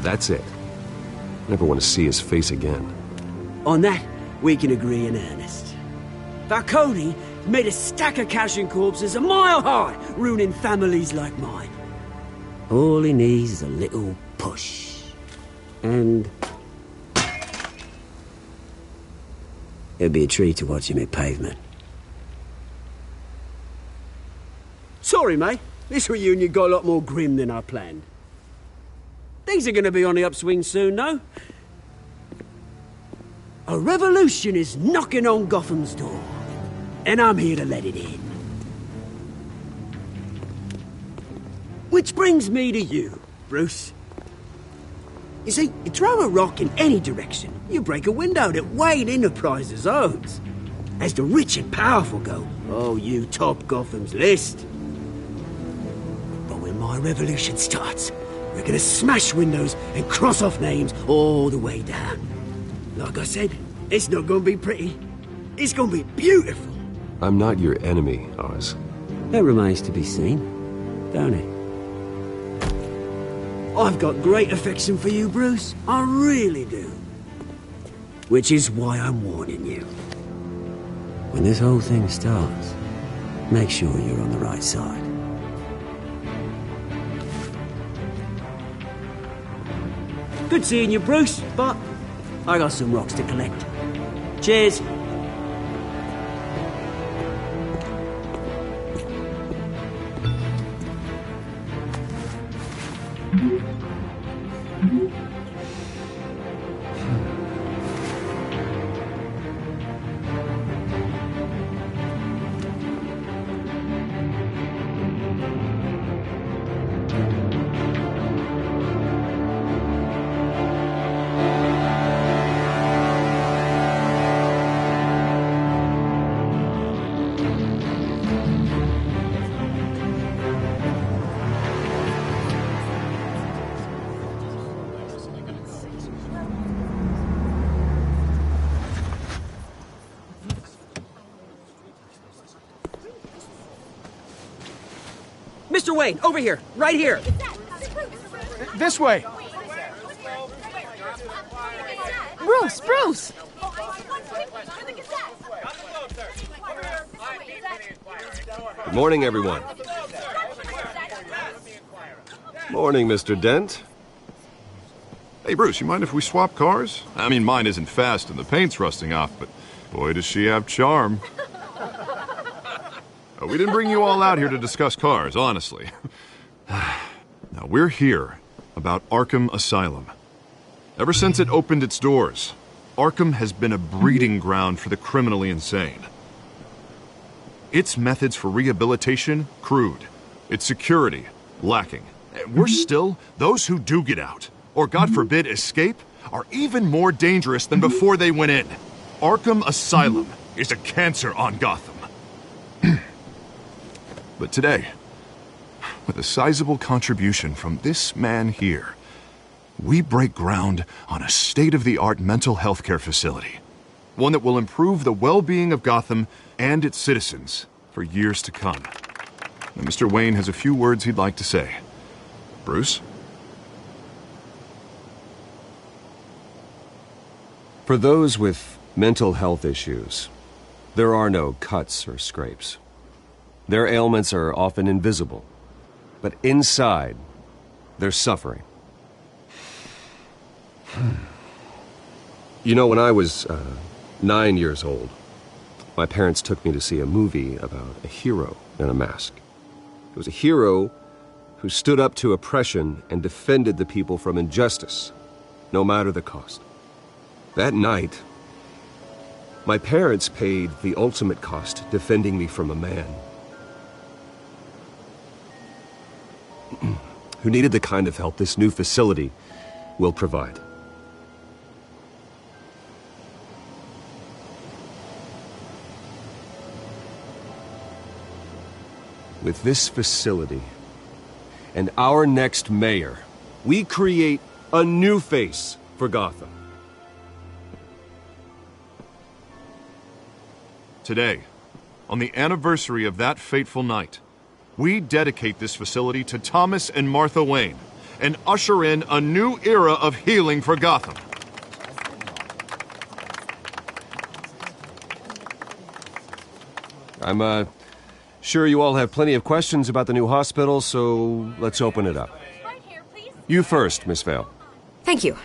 That's it. Never want to see his face again. On that, we can agree in earnest. Falcone made a stack of cash and corpses a mile high, ruining families like mine. All he needs is a little push. And... it'd be a treat to watch him hit pavement. Sorry, mate. This reunion got a lot more grim than I planned. Things are going to be on the upswing soon, though. A revolution is knocking on Gotham's door, and I'm here to let it in. Which brings me to you, Bruce. You see, you throw a rock in any direction, you break a window that Wayne Enterprises owns. As the rich and powerful go, oh, you top Gotham's list. But when my revolution starts, we're gonna smash windows and cross off names all the way down. Like I said, it's not gonna be pretty. It's gonna be beautiful. I'm not your enemy, Oz. That remains to be seen, don't it? I've got great affection for you, Bruce. I really do. Which is why I'm warning you. When this whole thing starts, make sure you're on the right side. Good seeing you, Bruce, but I got some rocks to collect. Cheers. Mr. Wayne, over here, right here. This way. Bruce, Bruce! Good morning, everyone. Morning, Mr. Dent. Hey, Bruce, you mind if we swap cars? I mean, mine isn't fast and the paint's rusting off, but boy, does she have charm. We didn't bring you all out here to discuss cars, honestly. Now, we're here about Arkham Asylum. Ever since it opened its doors, Arkham has been a breeding ground for the criminally insane. Its methods for rehabilitation, crude. Its security, lacking. Worse still, those who do get out, or God forbid escape, are even more dangerous than before they went in. Arkham Asylum is a cancer on Gotham. But today, with a sizable contribution from this man here, we break ground on a state-of-the-art mental health care facility. One that will improve the well-being of Gotham and its citizens for years to come. Now, Mr. Wayne has a few words he'd like to say. Bruce? For those with mental health issues, there are no cuts or scrapes. Their ailments are often invisible, but inside, they're suffering. You know, when I was 9 years old. My parents took me to see a movie about a hero in a mask. It was a hero who stood up to oppression and defended the people from injustice, no matter the cost. That night, my parents paid the ultimate cost defending me from a man who needed the kind of help this new facility will provide. With this facility and our next mayor, we create a new face for Gotham. Today, on the anniversary of that fateful night, we dedicate this facility to Thomas and Martha Wayne and usher in a new era of healing for Gotham. I'm sure you all have plenty of questions about the new hospital, so let's open it up. You first, Miss Vale. Thank you.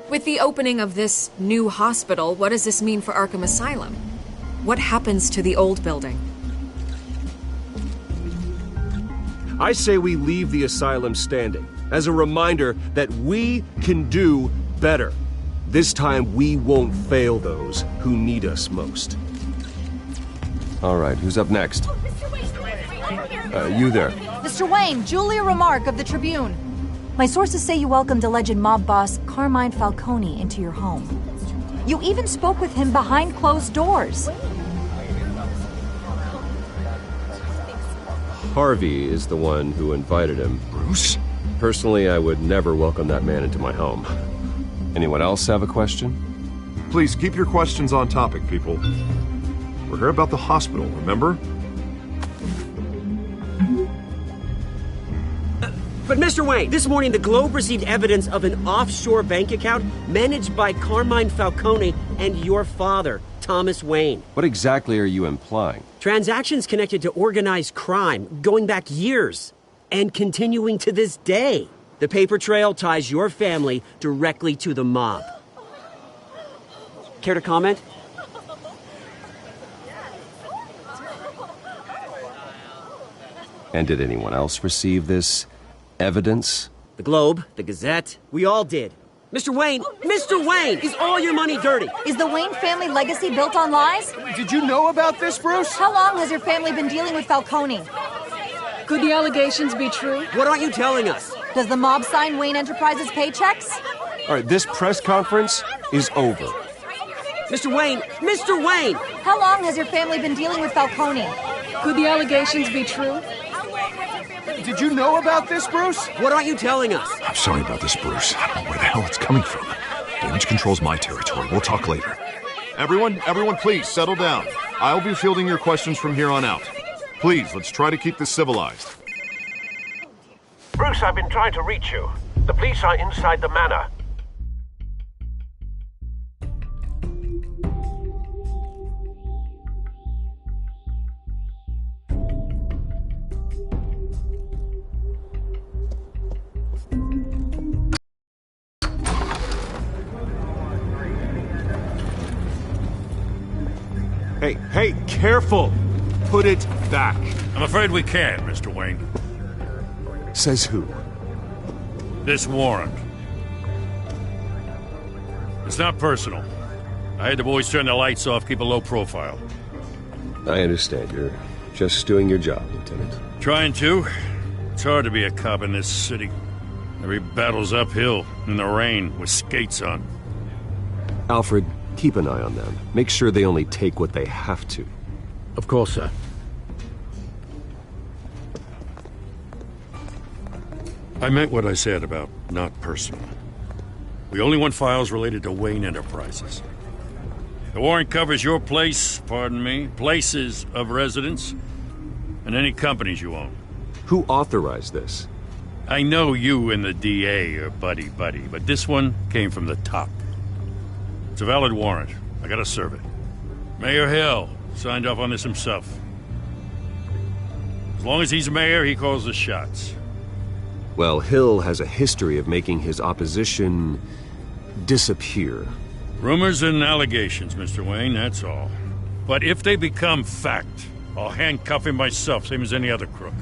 With the opening of this new hospital, what does this mean for Arkham Asylum? What happens to the old building? I say we leave the asylum standing as a reminder that we can do better. This time we won't fail those who need us most. All right, who's up next? You there. Mr. Wayne, Julia Remark of the Tribune. My sources say you welcomed alleged mob boss Carmine Falcone into your home. You even spoke with him behind closed doors. Harvey is the one who invited him. Bruce? Personally, I would never welcome that man into my home. Anyone else have a question? Please keep your questions on topic, people. We're here about the hospital, remember? But Mr. Wayne, this morning the Globe received evidence of an offshore bank account managed by Carmine Falcone and your father, Thomas Wayne. What exactly are you implying? Transactions connected to organized crime going back years and continuing to this day. The paper trail ties your family directly to the mob. Care to comment? And did anyone else receive this evidence? The Globe, the Gazette, we all did. Mr. Wayne, is all your money dirty? Is the Wayne family legacy built on lies? Did you know about this, Bruce? How long has your family been dealing with Falcone? Could the allegations be true? What aren't you telling us? Does the mob sign Wayne Enterprises paychecks? All right, this press conference is over. Mr. Wayne! How long has your family been dealing with Falcone? Could the allegations be true? Did you know about this, Bruce? What aren't you telling us? I'm sorry about this, Bruce. I don't know where the hell it's coming from. Damage control's my territory. We'll talk later. Everyone, please settle down. I'll be fielding your questions from here on out. Please, let's try to keep this civilized. Bruce, I've been trying to reach you. The police are inside the manor. Hey, careful! Put it back. I'm afraid we can't, Mr. Wayne. Says who? This warrant. It's not personal. I had the boys turn the lights off, keep a low profile. I understand. You're just doing your job, Lieutenant. Trying to. It's hard to be a cop in this city. Every battle's uphill, in the rain, with skates on. Alfred, keep an eye on them. Make sure they only take what they have to. Of course, sir. I meant what I said about not personal. We only want files related to Wayne Enterprises. The warrant covers your places of residence, and any companies you own. Who authorized this? I know you and the DA are buddy-buddy, but this one came from the top. It's a valid warrant. I gotta serve it. Mayor Hill signed off on this himself. As long as he's mayor, he calls the shots. Well, Hill has a history of making his opposition disappear. Rumors and allegations, Mr. Wayne, that's all. But if they become fact, I'll handcuff him myself, same as any other crook.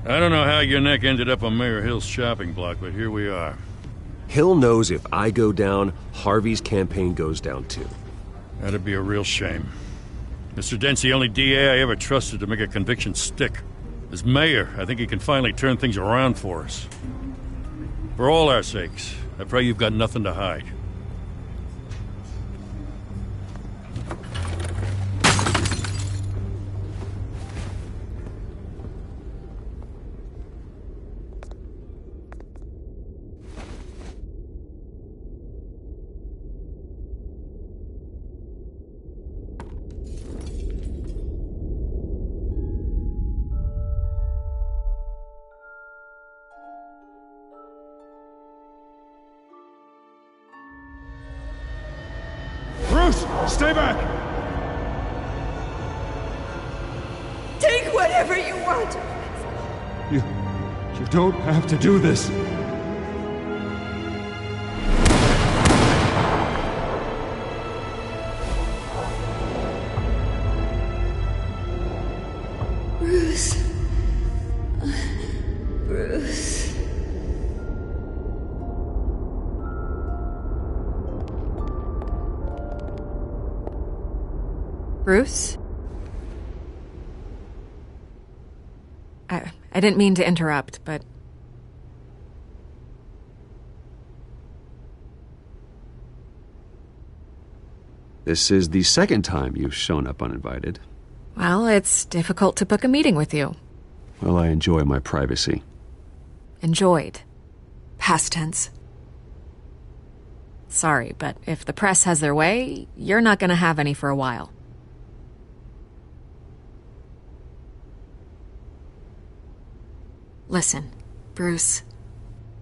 I don't know how your neck ended up on Mayor Hill's shopping block, but here we are. Hill knows if I go down, Harvey's campaign goes down too. That'd be a real shame. Mr. Dent's the only DA I ever trusted to make a conviction stick. As mayor, I think he can finally turn things around for us. For all our sakes, I pray you've got nothing to hide. Bruce, stay back! Take whatever you want. You don't have to do this. Bruce. Bruce. Bruce? I didn't mean to interrupt, but... This is the second time you've shown up uninvited. Well, it's difficult to book a meeting with you. Well, I enjoy my privacy. Enjoyed. Past tense. Sorry, but if the press has their way, you're not gonna have any for a while. Listen, Bruce.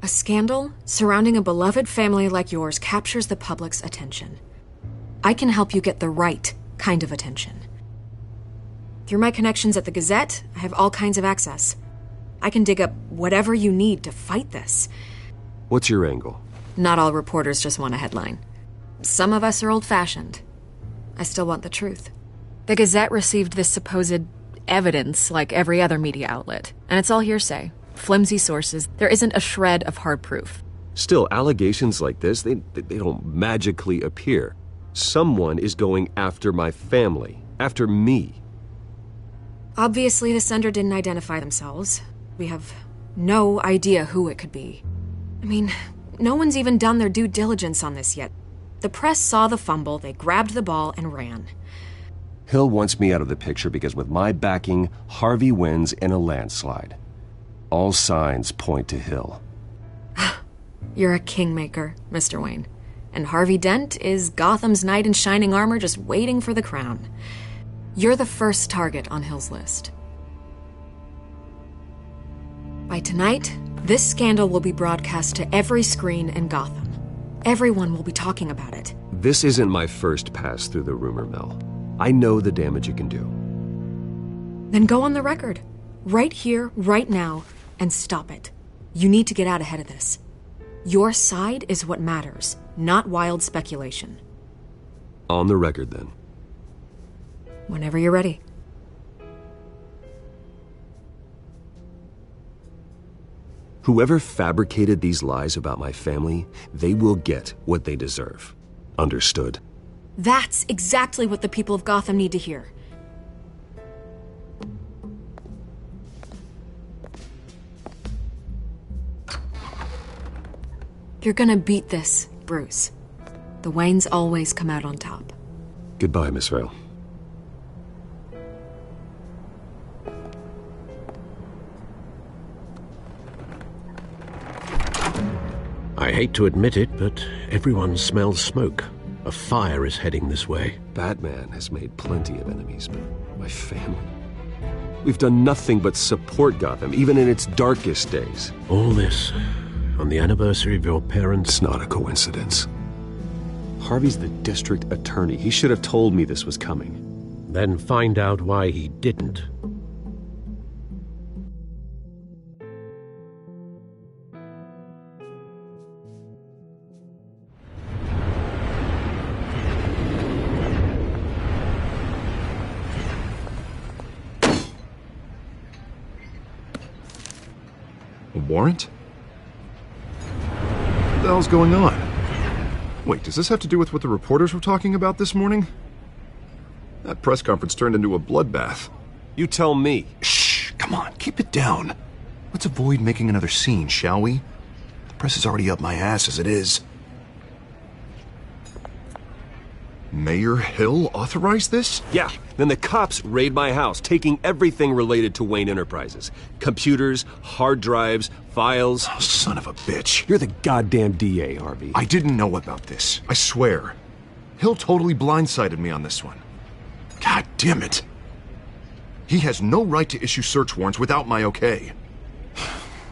A scandal surrounding a beloved family like yours captures the public's attention. I can help you get the right kind of attention. Through my connections at the Gazette, I have all kinds of access. I can dig up whatever you need to fight this. What's your angle? Not all reporters just want a headline. Some of us are old-fashioned. I still want the truth. The Gazette received this supposed evidence like every other media outlet, and it's all hearsay. Flimsy sources. There isn't a shred of hard proof. Still, allegations like this, they don't magically appear. Someone is going after my family, after me. Obviously, the sender didn't identify themselves. We have no idea who it could be. I mean, no one's even done their due diligence on this yet. The press saw the fumble, they grabbed the ball and ran. Hill wants me out of the picture because with my backing, Harvey wins in a landslide. All signs point to Hill. You're a kingmaker, Mr. Wayne. And Harvey Dent is Gotham's knight in shining armor just waiting for the crown. You're the first target on Hill's list. By tonight, this scandal will be broadcast to every screen in Gotham. Everyone will be talking about it. This isn't my first pass through the rumor mill. I know the damage it can do. Then go on the record. Right here, right now, and stop it. You need to get out ahead of this. Your side is what matters, not wild speculation. On the record, then. Whenever you're ready. Whoever fabricated these lies about my family, they will get what they deserve. Understood? That's exactly what the people of Gotham need to hear. You're gonna beat this, Bruce. The Waynes always come out on top. Goodbye, Miss Vale. I hate to admit it, but everyone smells smoke. A fire is heading this way. Batman has made plenty of enemies, but my family... We've done nothing but support Gotham, even in its darkest days. All this on the anniversary of your parents'... It's not a coincidence. Harvey's the district attorney. He should have told me this was coming. Then find out why he didn't. warrant? What the hell's going on? Wait, does this have to do with what the reporters were talking about this morning? That press conference turned into a bloodbath. You tell me. Shh, come on, keep it down. Let's avoid making another scene, shall we? The press is already up my ass as it is. Mayor Hill authorized this? Yeah, then the cops raid my house, taking everything related to Wayne Enterprises. Computers, hard drives, files. Oh, son of a bitch. You're the goddamn DA, Harvey. I didn't know about this, I swear. Hill totally blindsided me on this one. God damn it. He has no right to issue search warrants without my okay.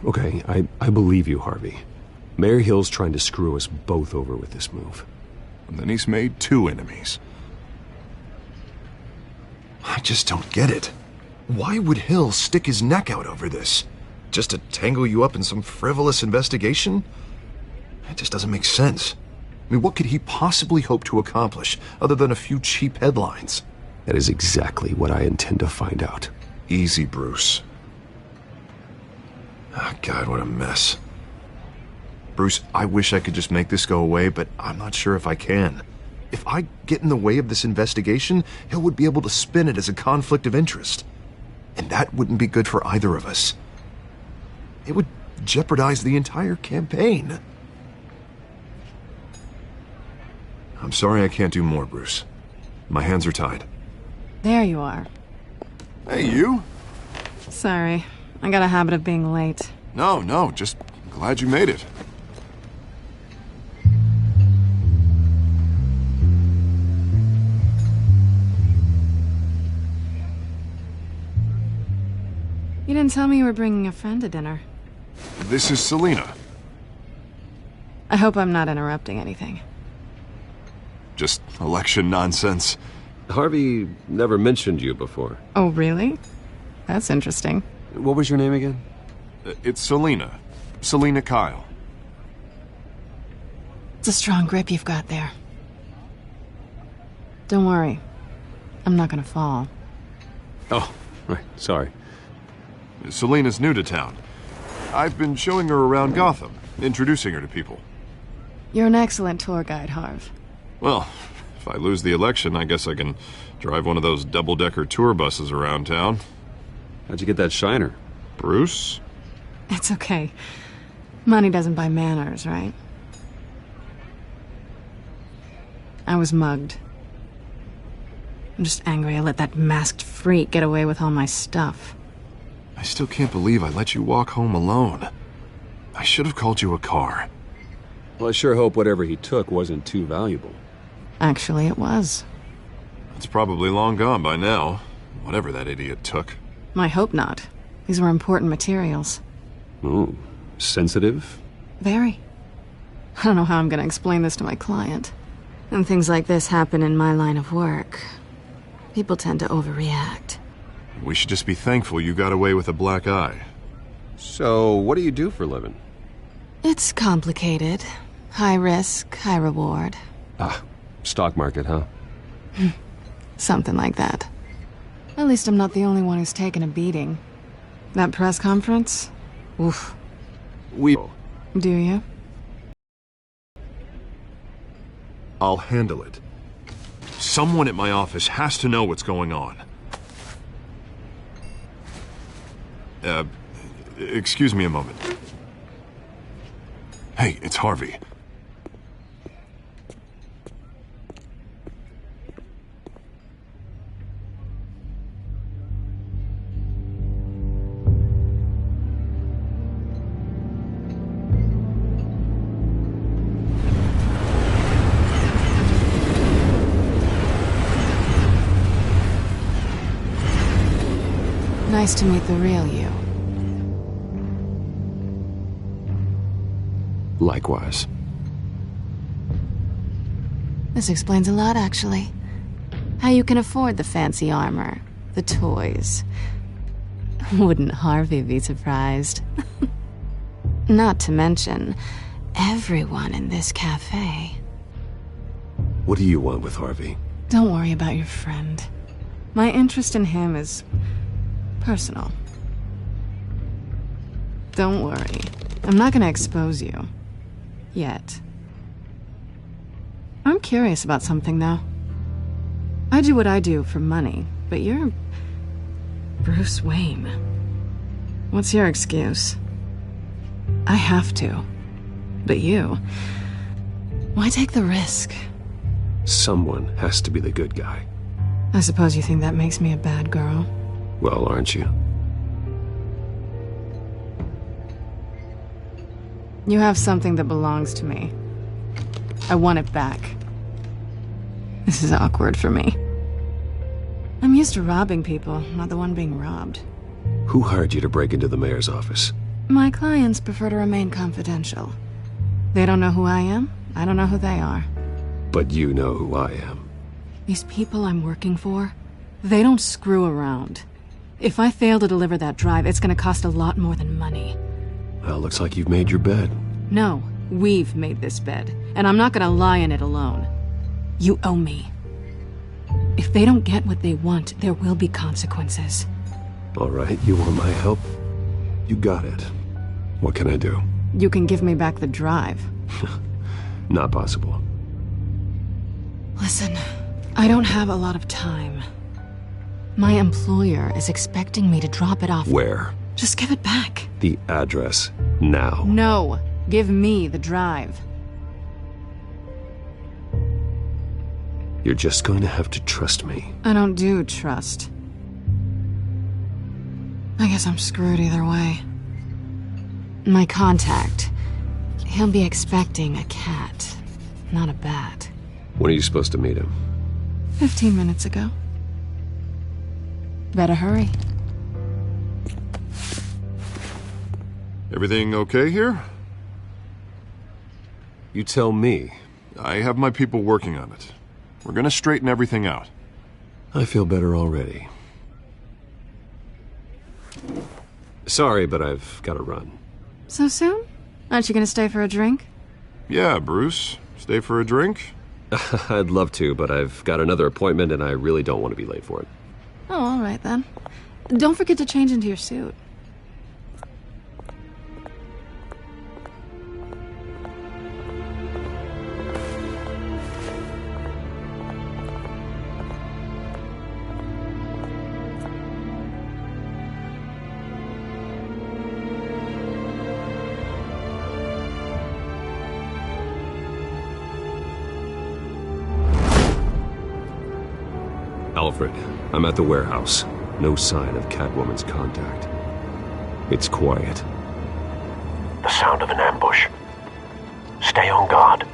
Okay, I believe you, Harvey. Mayor Hill's trying to screw us both over with this move. And then he's made 2 enemies. I just don't get it. Why would Hill stick his neck out over this? Just to tangle you up in some frivolous investigation? It just doesn't make sense. I mean, what could he possibly hope to accomplish other than a few cheap headlines? That is exactly what I intend to find out. Easy, Bruce. Oh, God, what a mess. Bruce, I wish I could just make this go away, but I'm not sure if I can. If I get in the way of this investigation, Hill would be able to spin it as a conflict of interest. And that wouldn't be good for either of us. It would jeopardize the entire campaign. I'm sorry I can't do more, Bruce. My hands are tied. There you are. Hey, you? Sorry. I got a habit of being late. No, just glad you made it. You didn't tell me you were bringing a friend to dinner. This is Selina. I hope I'm not interrupting anything. Just election nonsense. Harvey never mentioned you before. Oh, really? That's interesting. What was your name again? It's Selina. Selina Kyle. It's a strong grip you've got there. Don't worry. I'm not gonna fall. Oh, right. Sorry. Selina's new to town. I've been showing her around Gotham, introducing her to people. You're an excellent tour guide, Harv. Well, if I lose the election, I guess I can drive one of those double-decker tour buses around town. How'd you get that shiner? Bruce? It's okay. Money doesn't buy manners, right? I was mugged. I'm just angry I let that masked freak get away with all my stuff. I still can't believe I let you walk home alone. I should have called you a car. Well, I sure hope whatever he took wasn't too valuable. Actually, it was. It's probably long gone by now, whatever that idiot took. I hope not. These were important materials. Ooh, sensitive? Very. I don't know how I'm gonna explain this to my client. And things like this happen in my line of work. People tend to overreact. We should just be thankful you got away with a black eye. So, what do you do for a living? It's complicated. High risk, high reward. Ah, stock market, huh? Something like that. At least I'm not the only one who's taken a beating. That press conference? Oof. Do you? I'll handle it. Someone at my office has to know what's going on. Excuse me a moment. Hey, it's Harvey. Nice to meet the real you. Likewise. This explains a lot, actually. How you can afford the fancy armor, the toys. Wouldn't Harvey be surprised? Not to mention, everyone in this cafe. What do you want with Harvey? Don't worry about your friend. My interest in him is personal. Don't worry. I'm not gonna expose you. Yet. I'm curious about something, though. I do what I do for money, but you're... Bruce Wayne. What's your excuse? I have to. But you... Why take the risk? Someone has to be the good guy. I suppose you think that makes me a bad girl. Well, aren't you? You have something that belongs to me. I want it back. This is awkward for me. I'm used to robbing people, not the one being robbed. Who hired you to break into the mayor's office? My clients prefer to remain confidential. They don't know who I am. I don't know who they are. But you know who I am. These people I'm working for, they don't screw around. If I fail to deliver that drive, it's gonna cost a lot more than money. Well, looks like you've made your bed. No, we've made this bed, and I'm not gonna lie in it alone. You owe me. If they don't get what they want, there will be consequences. All right, you want my help? You got it. What can I do? You can give me back the drive. Not possible. Listen, I don't have a lot of time. My employer is expecting me to drop it off. Where? Just give it back. The address, now. No, give me the drive. You're just going to have to trust me. I don't do trust. I guess I'm screwed either way. My contact, he'll be expecting a cat, not a bat. When are you supposed to meet him? 15 minutes ago. Better hurry. Everything okay here? You tell me. I have my people working on it. We're gonna straighten everything out. I feel better already. Sorry, but I've got to run. So soon? Aren't you gonna stay for a drink? Yeah, Bruce. Stay for a drink? I'd love to, but I've got another appointment and I really don't want to be late for it. Oh, all right then. Don't forget to change into your suit. Alfred, I'm at the warehouse. No sign of Catwoman's contact. It's quiet. The sound of an ambush. Stay on guard.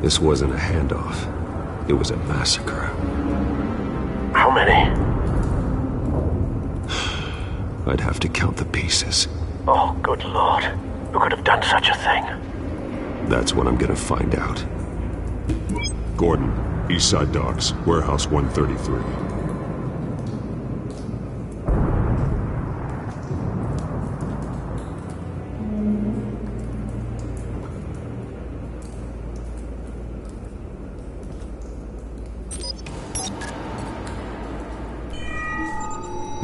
This wasn't a handoff. It was a massacre. How many? I'd have to count the pieces. Oh, good Lord. Who could have done such a thing? That's what I'm gonna find out. Gordon, Eastside Docks, Warehouse 133.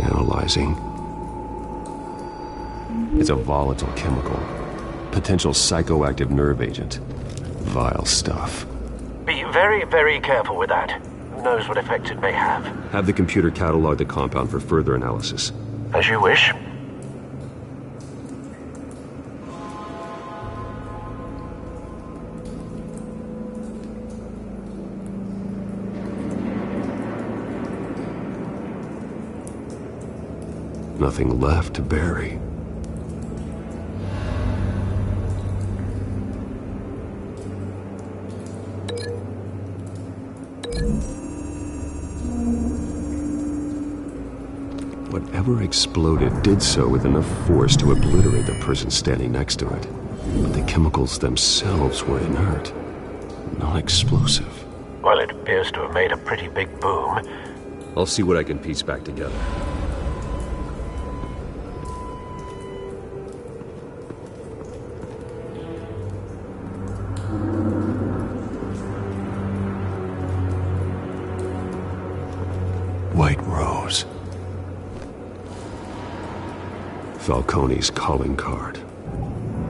Analyzing. It's a volatile chemical. Potential psychoactive nerve agent. Vile stuff. Be very, very careful with that. Who knows what effect it may have. Have the computer catalog the compound for further analysis. As you wish. Nothing left to bury. whatever exploded did so with enough force to obliterate the person standing next to it. But the chemicals themselves were inert, not explosive. Well, it appears to have made a pretty big boom. I'll see what I can piece back together. White Rose. Falcone's calling card.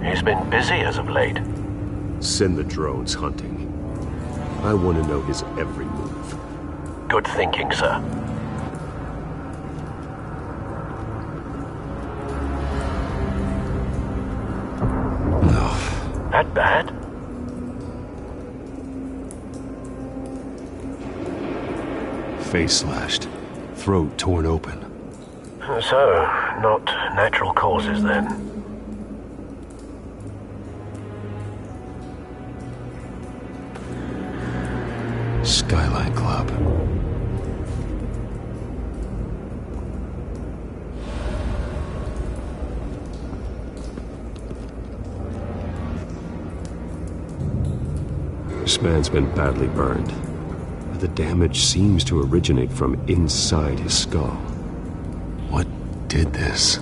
He's been busy as of late. Send the drones hunting. I want to know his every move. Good thinking, sir. No. That bad? Face slashed. Throat torn open. So, not natural causes then. Skyline Club. This man's been badly burned. The damage seems to originate from inside his skull. What did this?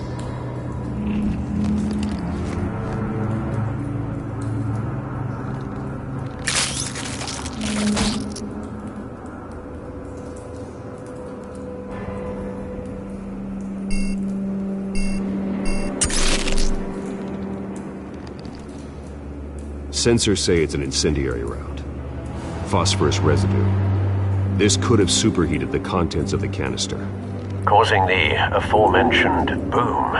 Sensors say it's an incendiary round. Phosphorus residue. This could have superheated the contents of the canister, causing the aforementioned boom.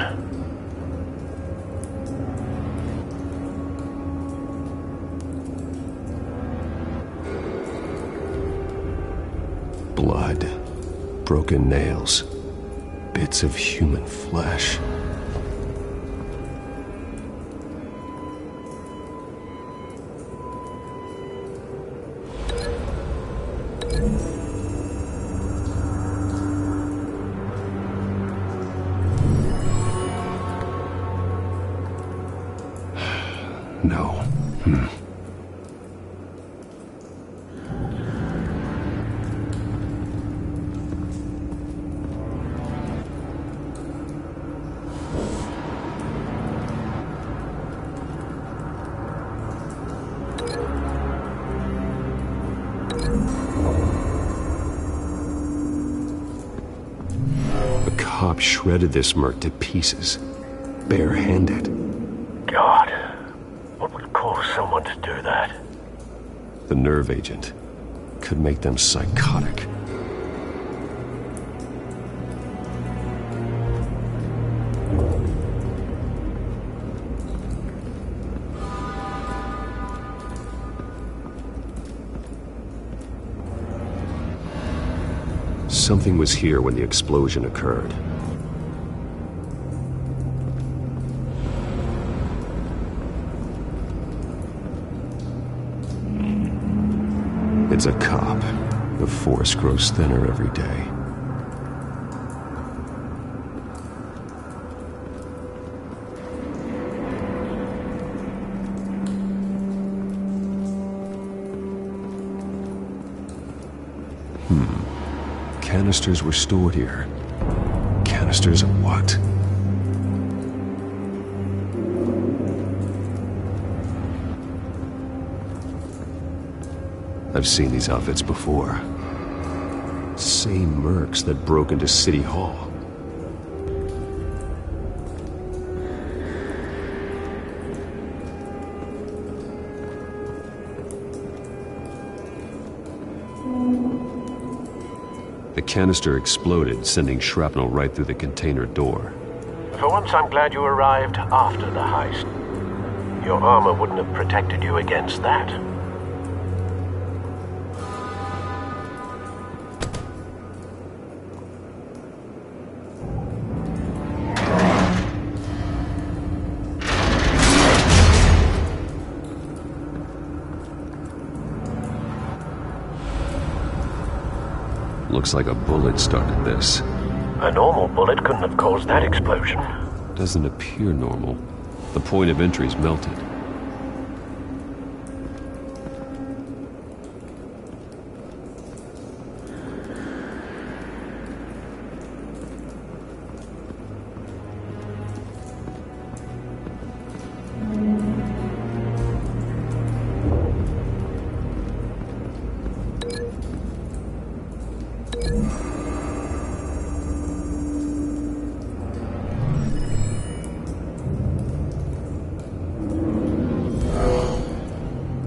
Blood, broken nails, bits of human flesh. No. A cop shredded this merc to pieces, barehanded. God, what would cause someone to do that? The nerve agent could make them psychotic. Something was here when the explosion occurred. It's a cop. The force grows thinner every day. Canisters were stored here. Canisters of what? I've seen these outfits before. Same mercs that broke into City Hall. The canister exploded, sending shrapnel right through the container door. For once, I'm glad you arrived after the heist. Your armor wouldn't have protected you against that. Looks like a bullet started this. A normal bullet couldn't have caused that explosion. Doesn't appear normal. The point of entry's melted.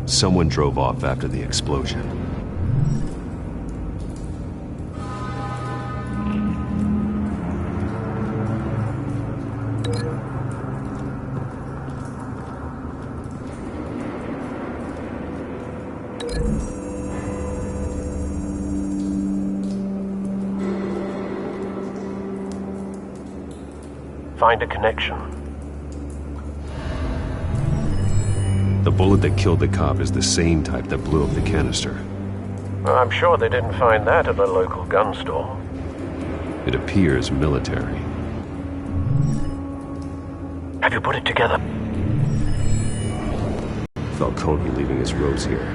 Someone drove off after the explosion. Find a connection. The bullet that killed the cop is the same type that blew up the canister. I'm sure they didn't find that at a local gun store. It appears military. Have you put it together? Falcone leaving his rose here.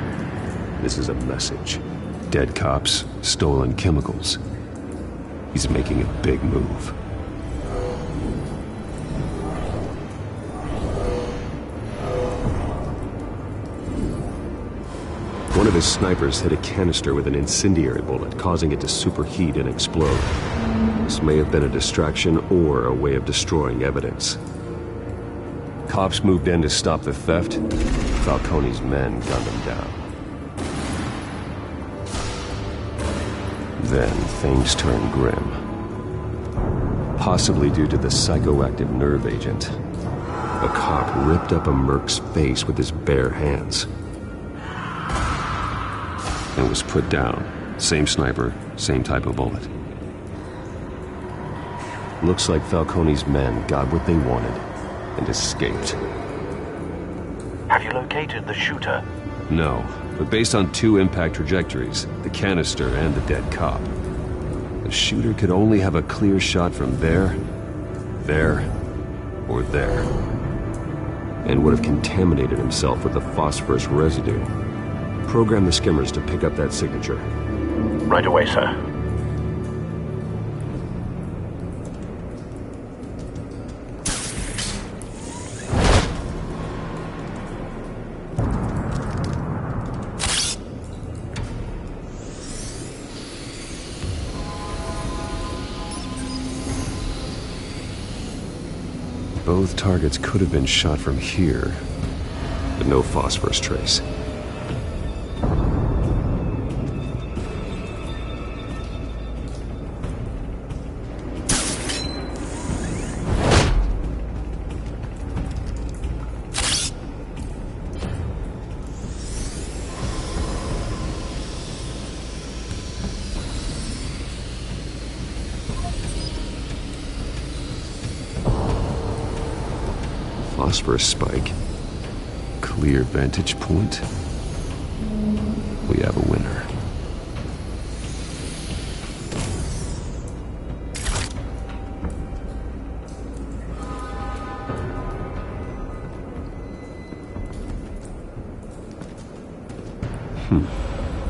This is a message. Dead cops, stolen chemicals. He's making a big move. One of his snipers hit a canister with an incendiary bullet, causing it to superheat and explode. This may have been a distraction or a way of destroying evidence. Cops moved in to stop the theft. Falcone's men gunned him down. Then things turned grim. Possibly due to the psychoactive nerve agent. A cop ripped up a merc's face with his bare hands. And was put down. Same sniper, same type of bullet. Looks like Falcone's men got what they wanted and escaped. Have you located the shooter? No, but based on two impact trajectories, the canister and the dead cop, the shooter could only have a clear shot from there, or there, and would have contaminated himself with the phosphorus residue. Program the skimmers to pick up that signature. Right away, sir. Both targets could have been shot from here, but no phosphorus trace. Phosphorus spike. Clear vantage point. We have a winner.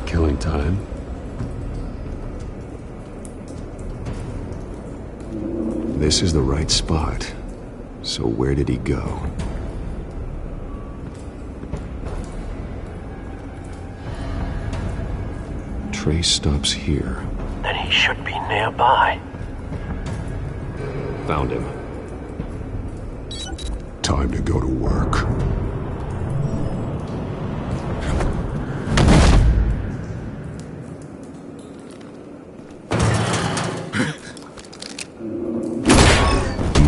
Killing time. This is the right spot. So where did he go? Trace stops here. Then he should be nearby. Found him. Time to go to work.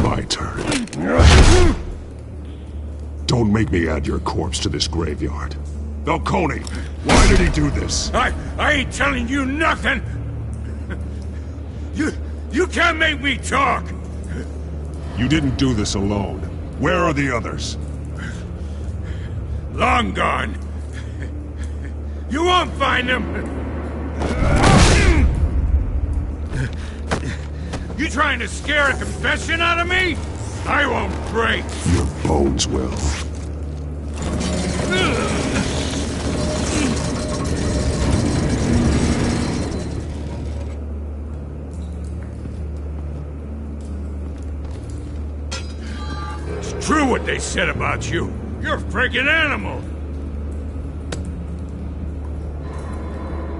My turn. Don't make me add your corpse to this graveyard. Falcone, why did he do this? I ain't telling you nothing! You can't make me talk! You didn't do this alone. Where are the others? Long gone. You won't find them! You trying to scare a confession out of me? I won't break. Your bones will. It's true what they said about you. You're a freaking animal.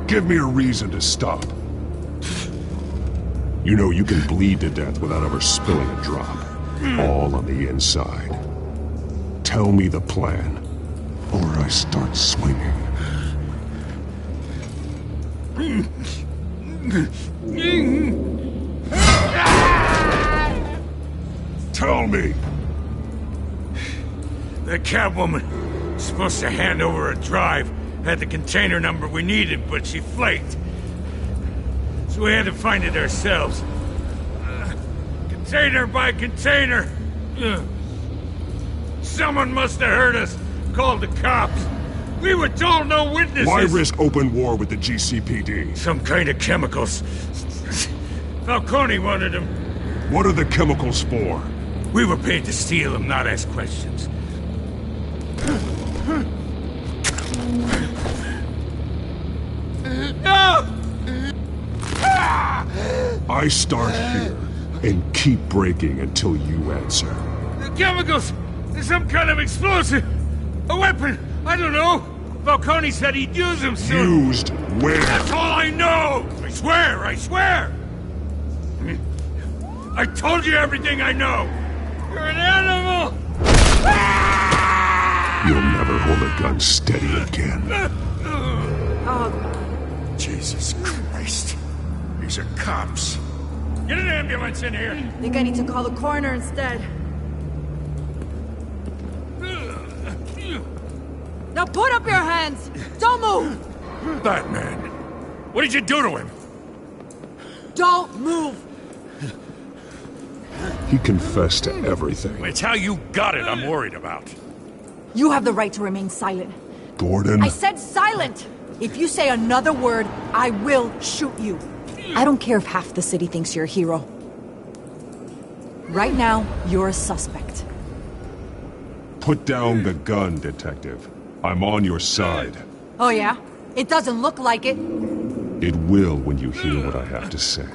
Give me a reason to stop. You know you can bleed to death without ever spilling a drop. All on the inside. Tell me the plan, or I start swinging. Tell me! The Catwoman was supposed to hand over a drive. Had the container number we needed, but she flaked. So we had to find it ourselves. Container by container. Someone must have heard us. Called the cops. We were told no witnesses. Why risk open war with the GCPD? Some kind of chemicals. Falcone wanted them. What are the chemicals for? We were paid to steal them, not ask questions. I start here and keep breaking until you answer. The chemicals! There's some kind of explosive! A weapon! I don't know! Falcone said he'd use them soon! Used where? That's all I know! I swear! I swear! I told you everything I know! You're an animal! You'll never hold a gun steady again. Jesus Christ. These are cops. Get an ambulance in here! I think I need to call the coroner instead. Now put up your hands! Don't move! Batman! What did you do to him? Don't move! He confessed to everything. It's how you got it I'm worried about. You have the right to remain silent. Gordon? I said silent! If you say another word, I will shoot you. I don't care if half the city thinks you're a hero. Right now, you're a suspect. Put down the gun, Detective. I'm on your side. Oh yeah? It doesn't look like it. It will when you hear what I have to say.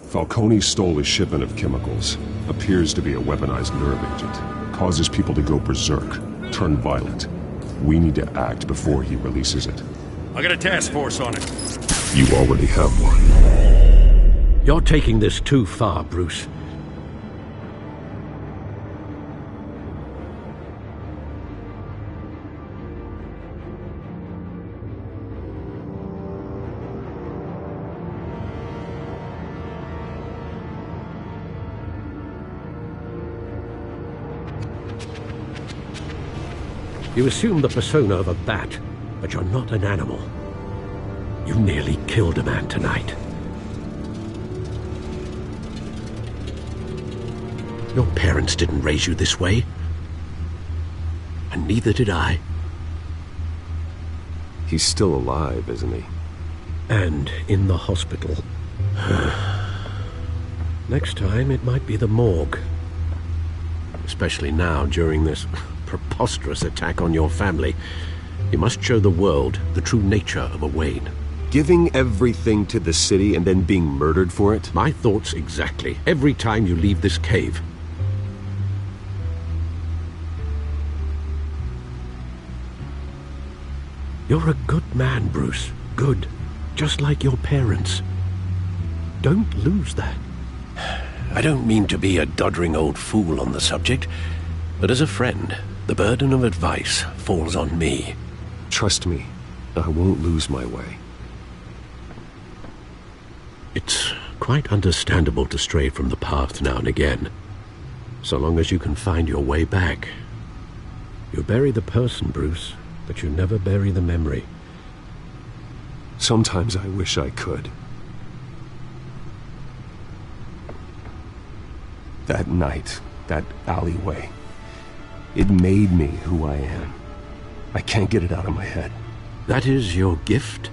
Falcone stole a shipment of chemicals. Appears to be a weaponized nerve agent. Causes people to go berserk, turn violent. We need to act before he releases it. I got a task force on it. You already have one. You're taking this too far, Bruce. You assume the persona of a bat, but you're not an animal. You nearly killed a man tonight. Your parents didn't raise you this way. And neither did I. He's still alive, isn't he? And in the hospital. Next time, it might be the morgue. Especially now, during this preposterous attack on your family. You must show the world the true nature of a Wayne. Giving everything to the city and then being murdered for it? My thoughts exactly. Every time you leave this cave. You're a good man, Bruce. Good. Just like your parents. Don't lose that. I don't mean to be a doddering old fool on the subject, but as a friend, the burden of advice falls on me. Trust me, I won't lose my way. It's quite understandable to stray from the path now and again, so long as you can find your way back. You bury the person, Bruce, but you never bury the memory. Sometimes I wish I could. That night, that alleyway, it made me who I am. I can't get it out of my head. That is your gift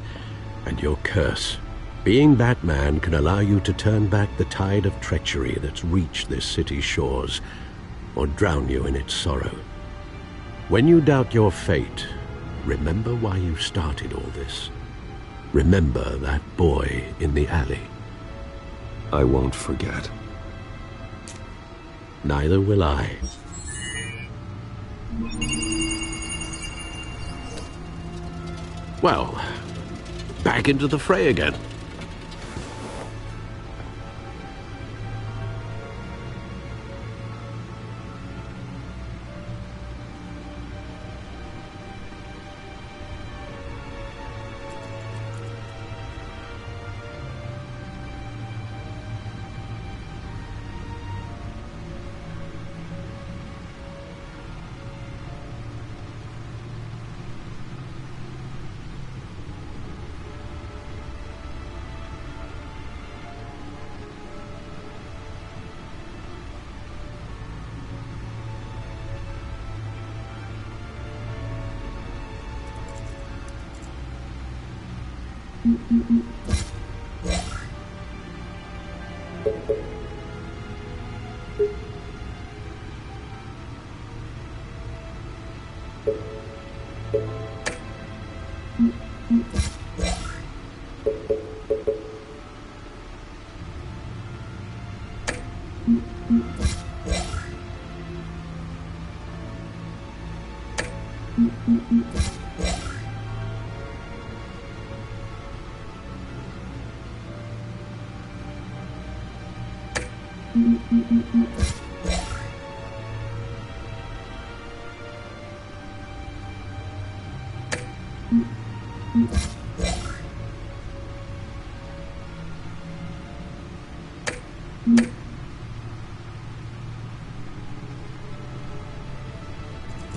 and your curse. Being Batman can allow you to turn back the tide of treachery that's reached this city's shores, or drown you in its sorrow. When you doubt your fate, remember why you started all this. Remember that boy in the alley. I won't forget. Neither will I. Well, back into the fray again.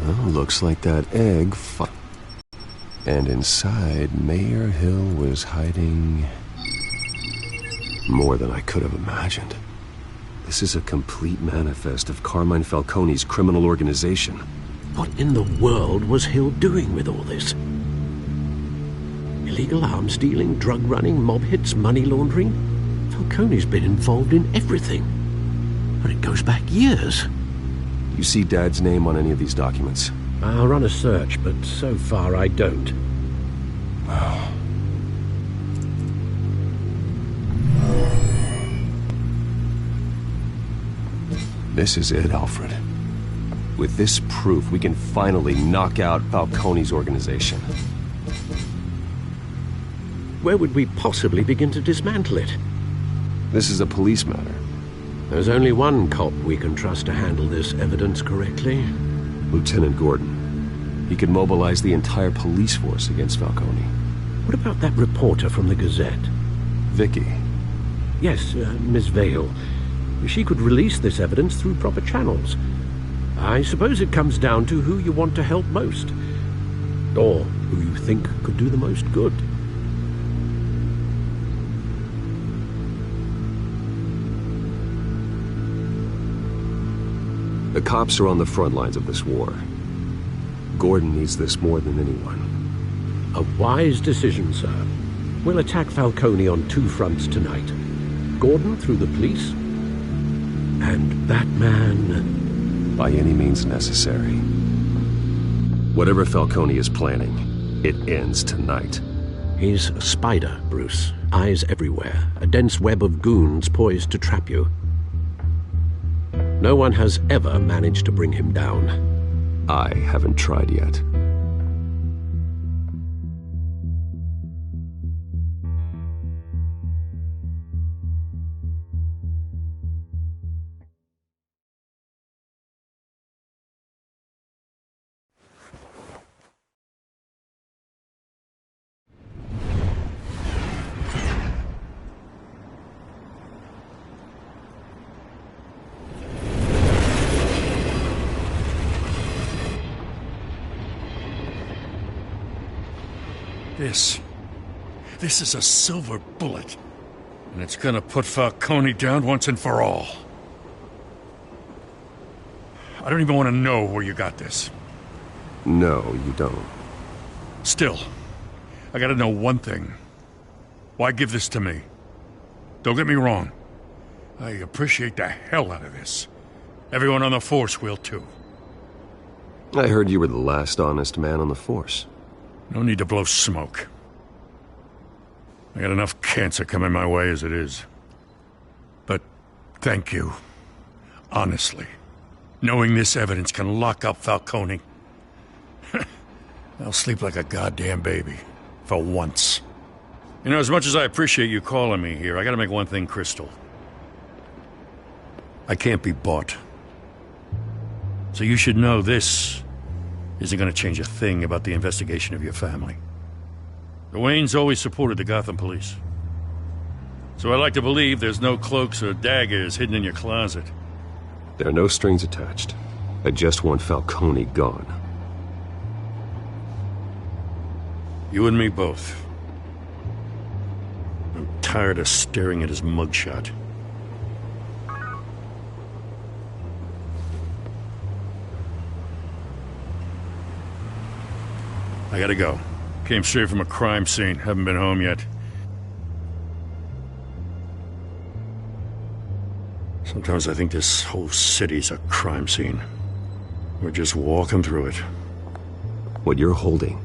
Well, looks like that egg and inside, Mayor Hill was hiding more than I could have imagined. This is a complete manifest of Carmine Falcone's criminal organization. What in the world was Hill doing with all this? Illegal arms dealing, drug running, mob hits, money laundering? Falcone's been involved in everything. And it goes back years. You see Dad's name on any of these documents? I'll run a search, but so far I don't. This is it, Alfred. With this proof, we can finally knock out Falcone's organization. Where would we possibly begin to dismantle it? This is a police matter. There's only one cop we can trust to handle this evidence correctly. Lieutenant Gordon. He could mobilize the entire police force against Falcone. What about that reporter from the Gazette? Vicky. Yes, Miss Vale. She could release this evidence through proper channels. I suppose it comes down to who you want to help most. Or who you think could do the most good. The cops are on the front lines of this war. Gordon needs this more than anyone. A wise decision, sir. We'll attack Falcone on two fronts tonight. Gordon through the police, and Batman... by any means necessary. Whatever Falcone is planning, it ends tonight. He's a spider, Bruce. Eyes everywhere. A dense web of goons poised to trap you. No one has ever managed to bring him down. I haven't tried yet. This is a silver bullet. And it's gonna put Falcone down once and for all. I don't even want to know where you got this. No, you don't. Still, I gotta know one thing. Why give this to me? Don't get me wrong. I appreciate the hell out of this. Everyone on the force will, too. I heard you were the last honest man on the force. No need to blow smoke. I got enough cancer coming my way as it is. But thank you. Honestly. Knowing this evidence can lock up Falcone. I'll sleep like a goddamn baby. For once. You know, as much as I appreciate you calling me here, I gotta make one thing crystal. I can't be bought. So you should know this isn't gonna change a thing about the investigation of your family. The Waynes always supported the Gotham police. So I like to believe there's no cloaks or daggers hidden in your closet. There are no strings attached. I just want Falcone gone. You and me both. I'm tired of staring at his mugshot. I gotta go. Came straight from a crime scene. Haven't been home yet. Sometimes I think this whole city's a crime scene. We're just walking through it. What you're holding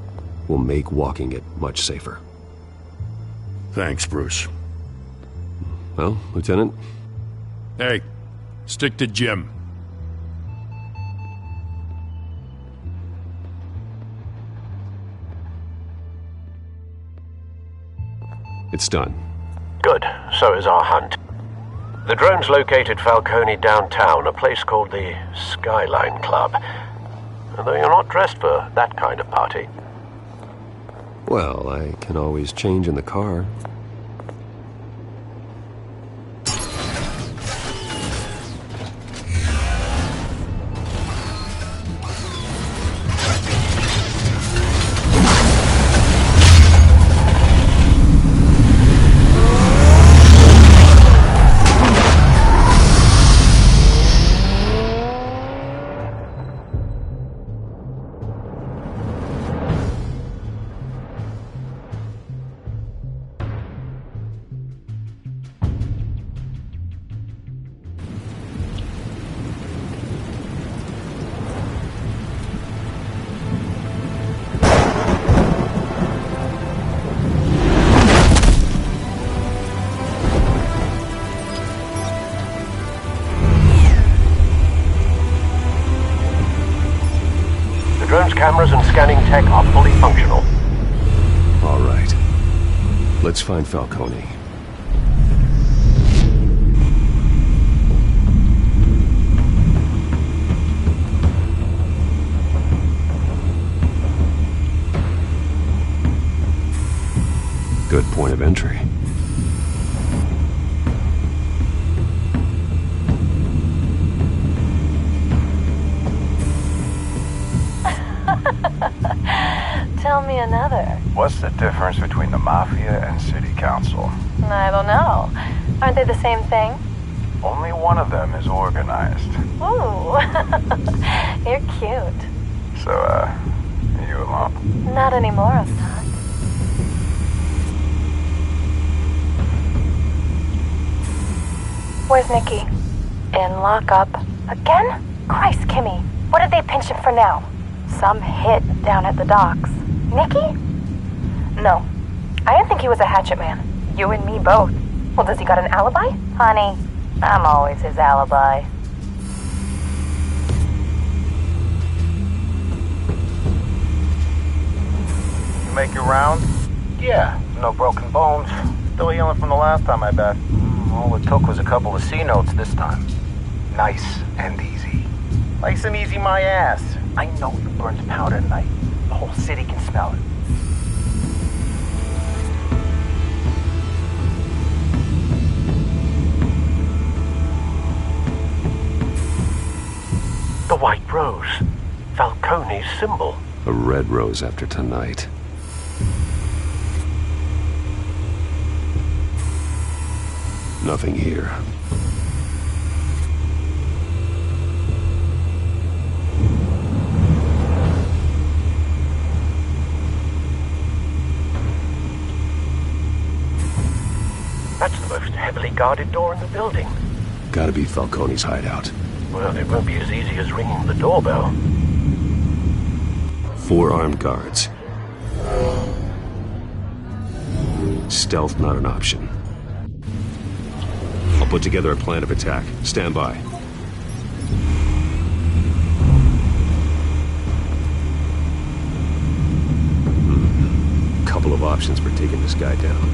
will make walking it much safer. Thanks, Bruce. Well, Lieutenant? Hey, stick to Jim. It's done. Good. So is our hunt. The drones located Falcone downtown, a place called the Skyline Club. Although you're not dressed for that kind of party. Well, I can always change in the car. Cameras and scanning tech are fully functional. All right. Let's find Falcone. Good point of entry. Tell me another. What's the difference between the Mafia and City Council? I don't know. Aren't they the same thing? Only one of them is organized. Ooh. You're cute. So, are you alone? Not anymore, I'm not. Where's Nicky? In lockup. Again? Christ, Kimmy. What did they pinch him for now? Some hit down at the docks. Nicky? No. I didn't think he was a hatchet man. You and me both. Well, does he got an alibi? Honey, I'm always his alibi. You make your round? Yeah, no broken bones. Still healing from the last time, I bet. All it took was a couple of C notes this time. Nice and easy. Nice and easy my ass. I know you burned powder tonight. The whole city can smell it. The white rose. Falcone's symbol. A red rose after tonight. Nothing here. guarded door in the building. Gotta be Falcone's hideout. Well, it won't be as easy as ringing the doorbell. 4 armed guards. Stealth not an option. I'll put together a plan of attack. Stand by. Couple of options for taking this guy down.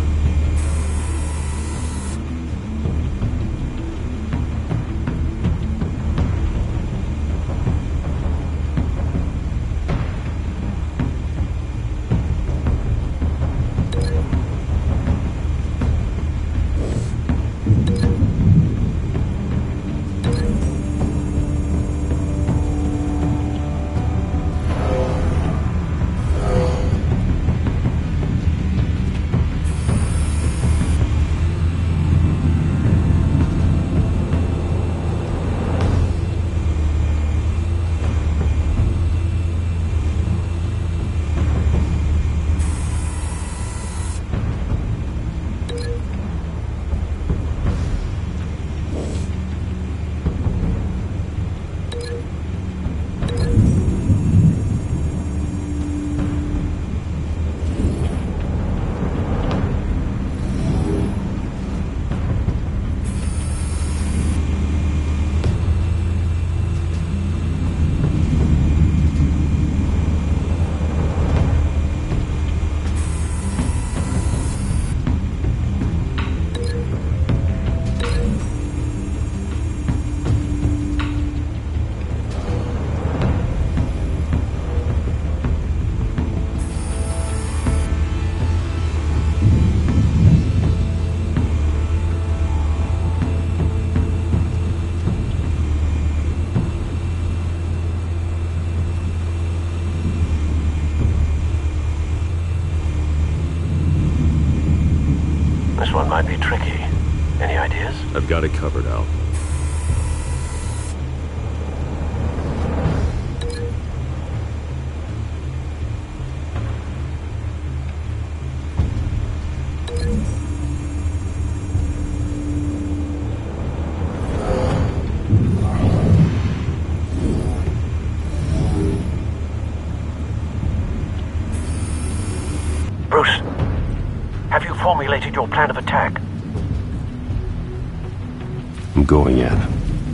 This one might be tricky. Any ideas? I've got it covered, Al. Bruce, have you formulated your plan of attack? I'm going in.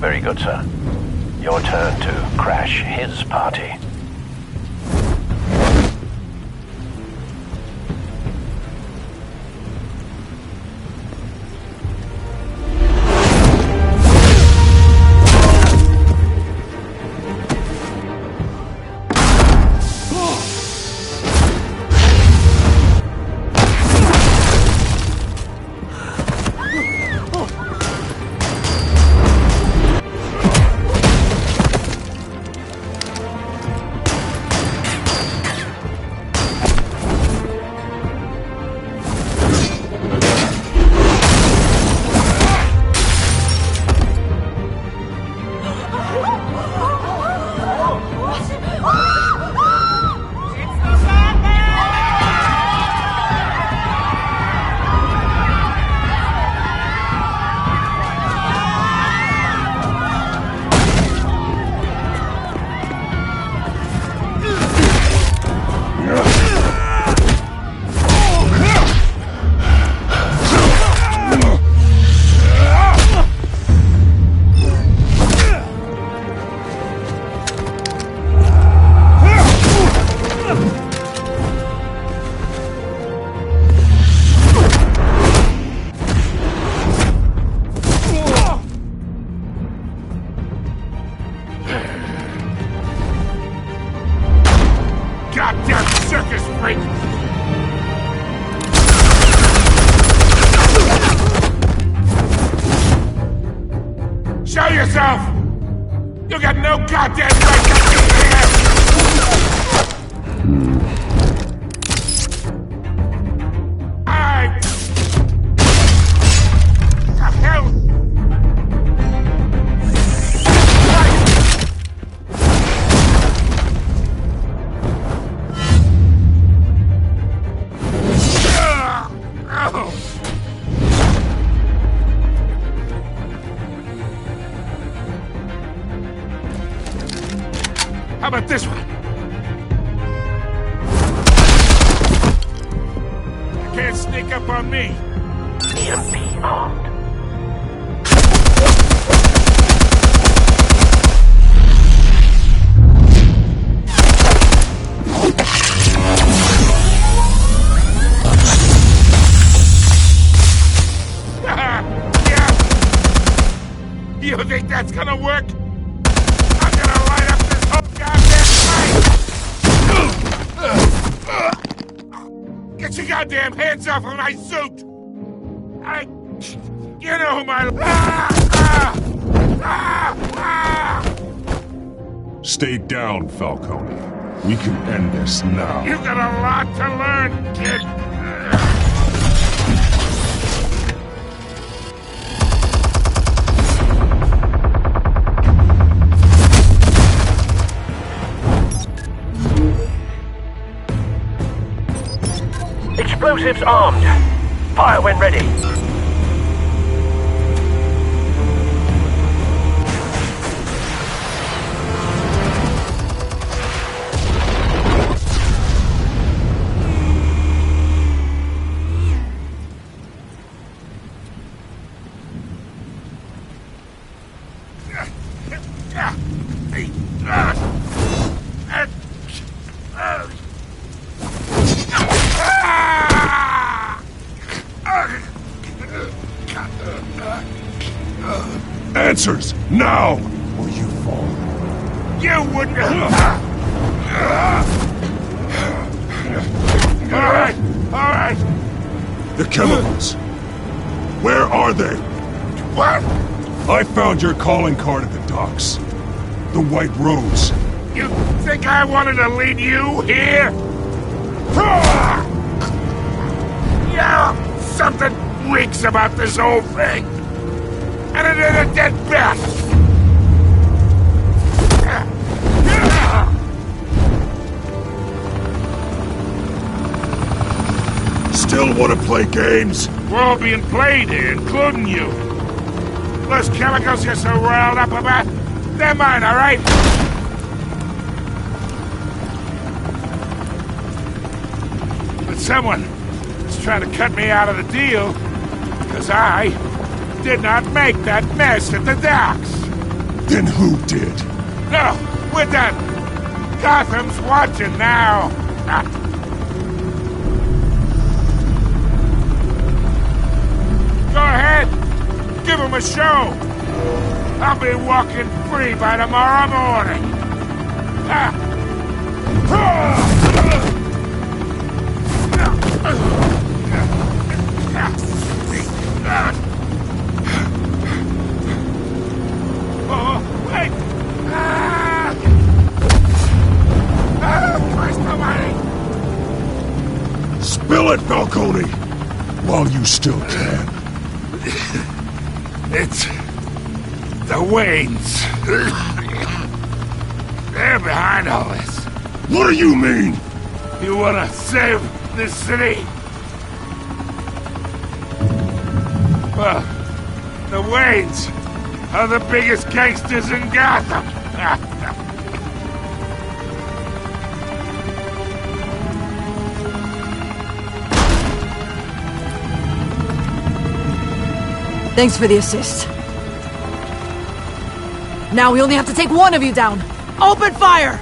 Very good, sir. Your turn to crash his party. Goddamn circus freak! Show yourself! You got no goddamn right to be here! I... The hell? sneak up on me. EMP armed. You think that's gonna work? I'm gonna light up this whole goddamn place! Get your goddamn hands off of my suit! You know who my... Stay down, Falcone. We can end this now. You got a lot to learn, kid! Explosives armed. Fire when ready. Answers, now! Or you fall. You wouldn't... All right. The chemicals. Where are they? What? I found your calling card at the docks. The White Rose. You think I wanted to lead you here? Yeah, something reeks about this whole thing. And it is a dead bat! Still want to play games? We're all being played here, including you. Those chemicals you're so riled up about, they're mine, all right? But someone is trying to cut me out of the deal, because I did not make that mess at the docks. Then who did? No, we're done. Gotham's watching now. Go ahead. Give him a show. I'll be walking free by tomorrow morning. Oh, wait! Christ almighty! Spill it, Falcone! While you still can. It's... the Waynes. They're behind all this. What do you mean? You wanna save this city? Well, the Waynes are the biggest gangsters in Gotham. Thanks for the assist. Now we only have to take one of you down. Open fire!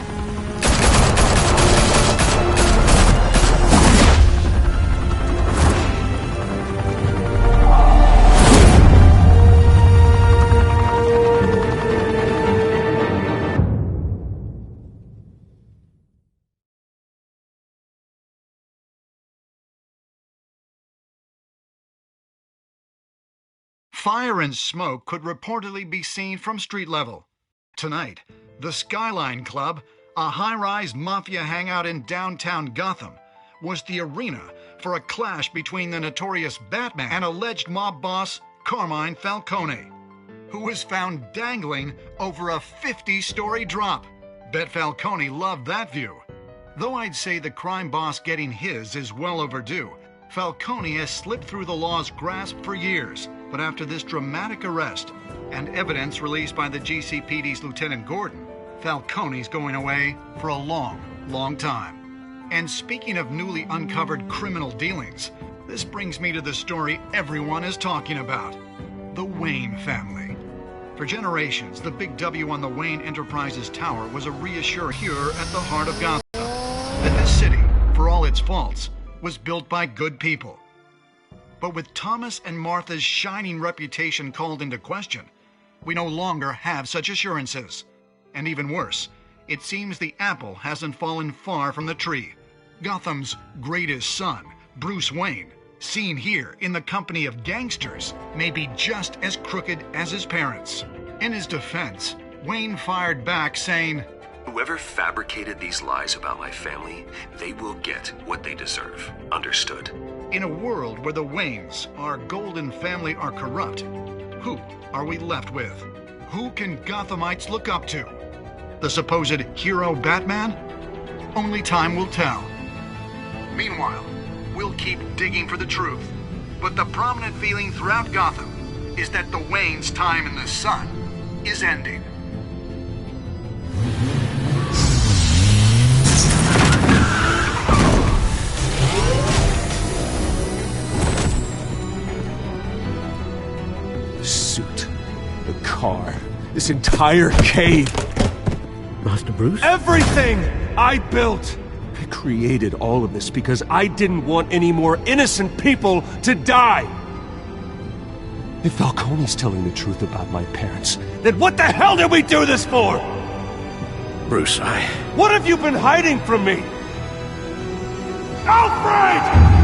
Fire and smoke could reportedly be seen from street level. Tonight, the Skyline Club, a high-rise mafia hangout in downtown Gotham, was the arena for a clash between the notorious Batman and alleged mob boss Carmine Falcone, who was found dangling over a 50-story drop. Bet Falcone loved that view. Though I'd say the crime boss getting his is well overdue, Falcone has slipped through the law's grasp for years. But after this dramatic arrest and evidence released by the GCPD's Lieutenant Gordon, Falcone's going away for a long, long time. And speaking of newly uncovered criminal dealings, This brings me to the story everyone is talking about. The Wayne family. For generations, the big W on the Wayne Enterprises Tower was a reassurer here at the heart of Gotham. That this city, for all its faults, was built by good people. But with Thomas and Martha's shining reputation called into question, we no longer have such assurances. And even worse, it seems the apple hasn't fallen far from the tree. Gotham's greatest son, Bruce Wayne, seen here in the company of gangsters, may be just as crooked as his parents. In his defense, Wayne fired back saying, "Whoever fabricated these lies about my family, they will get what they deserve. Understood?" In a world where the Waynes, our golden family, are corrupt, who are we left with? Who can Gothamites look up to? The supposed hero Batman? Only time will tell. Meanwhile, we'll keep digging for the truth. But the prominent feeling throughout Gotham is that the Waynes' time in the sun is ending. Suit, the car, this entire cave. Master Bruce? Everything I built! I created all of this because I didn't want any more innocent people to die! If Falcone's telling the truth about my parents, then what the hell did we do this for? Bruce, What have you been hiding from me? Alfred!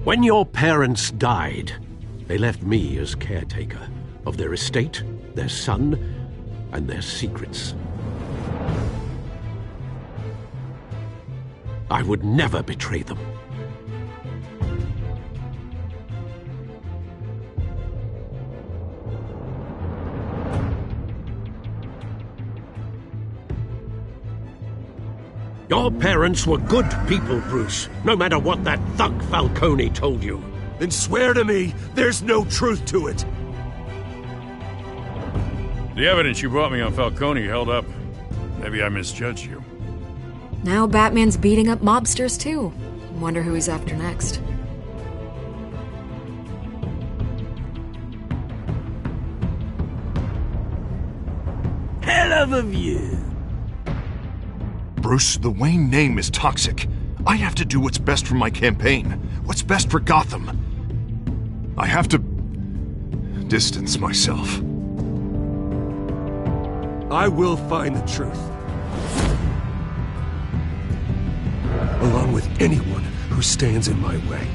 When your parents died, they left me as caretaker of their estate, their son, and their secrets. I would never betray them. Your parents were good people, Bruce, no matter what that thug Falcone told you. Then swear to me there's no truth to it. The evidence you brought me on Falcone held up. Maybe I misjudged you. Now Batman's beating up mobsters too. Wonder who he's after next. Hell of a view. Bruce, the Wayne name is toxic. I have to do what's best for my campaign. What's best for Gotham. I have to distance myself. I will find the truth. Along with anyone who stands in my way.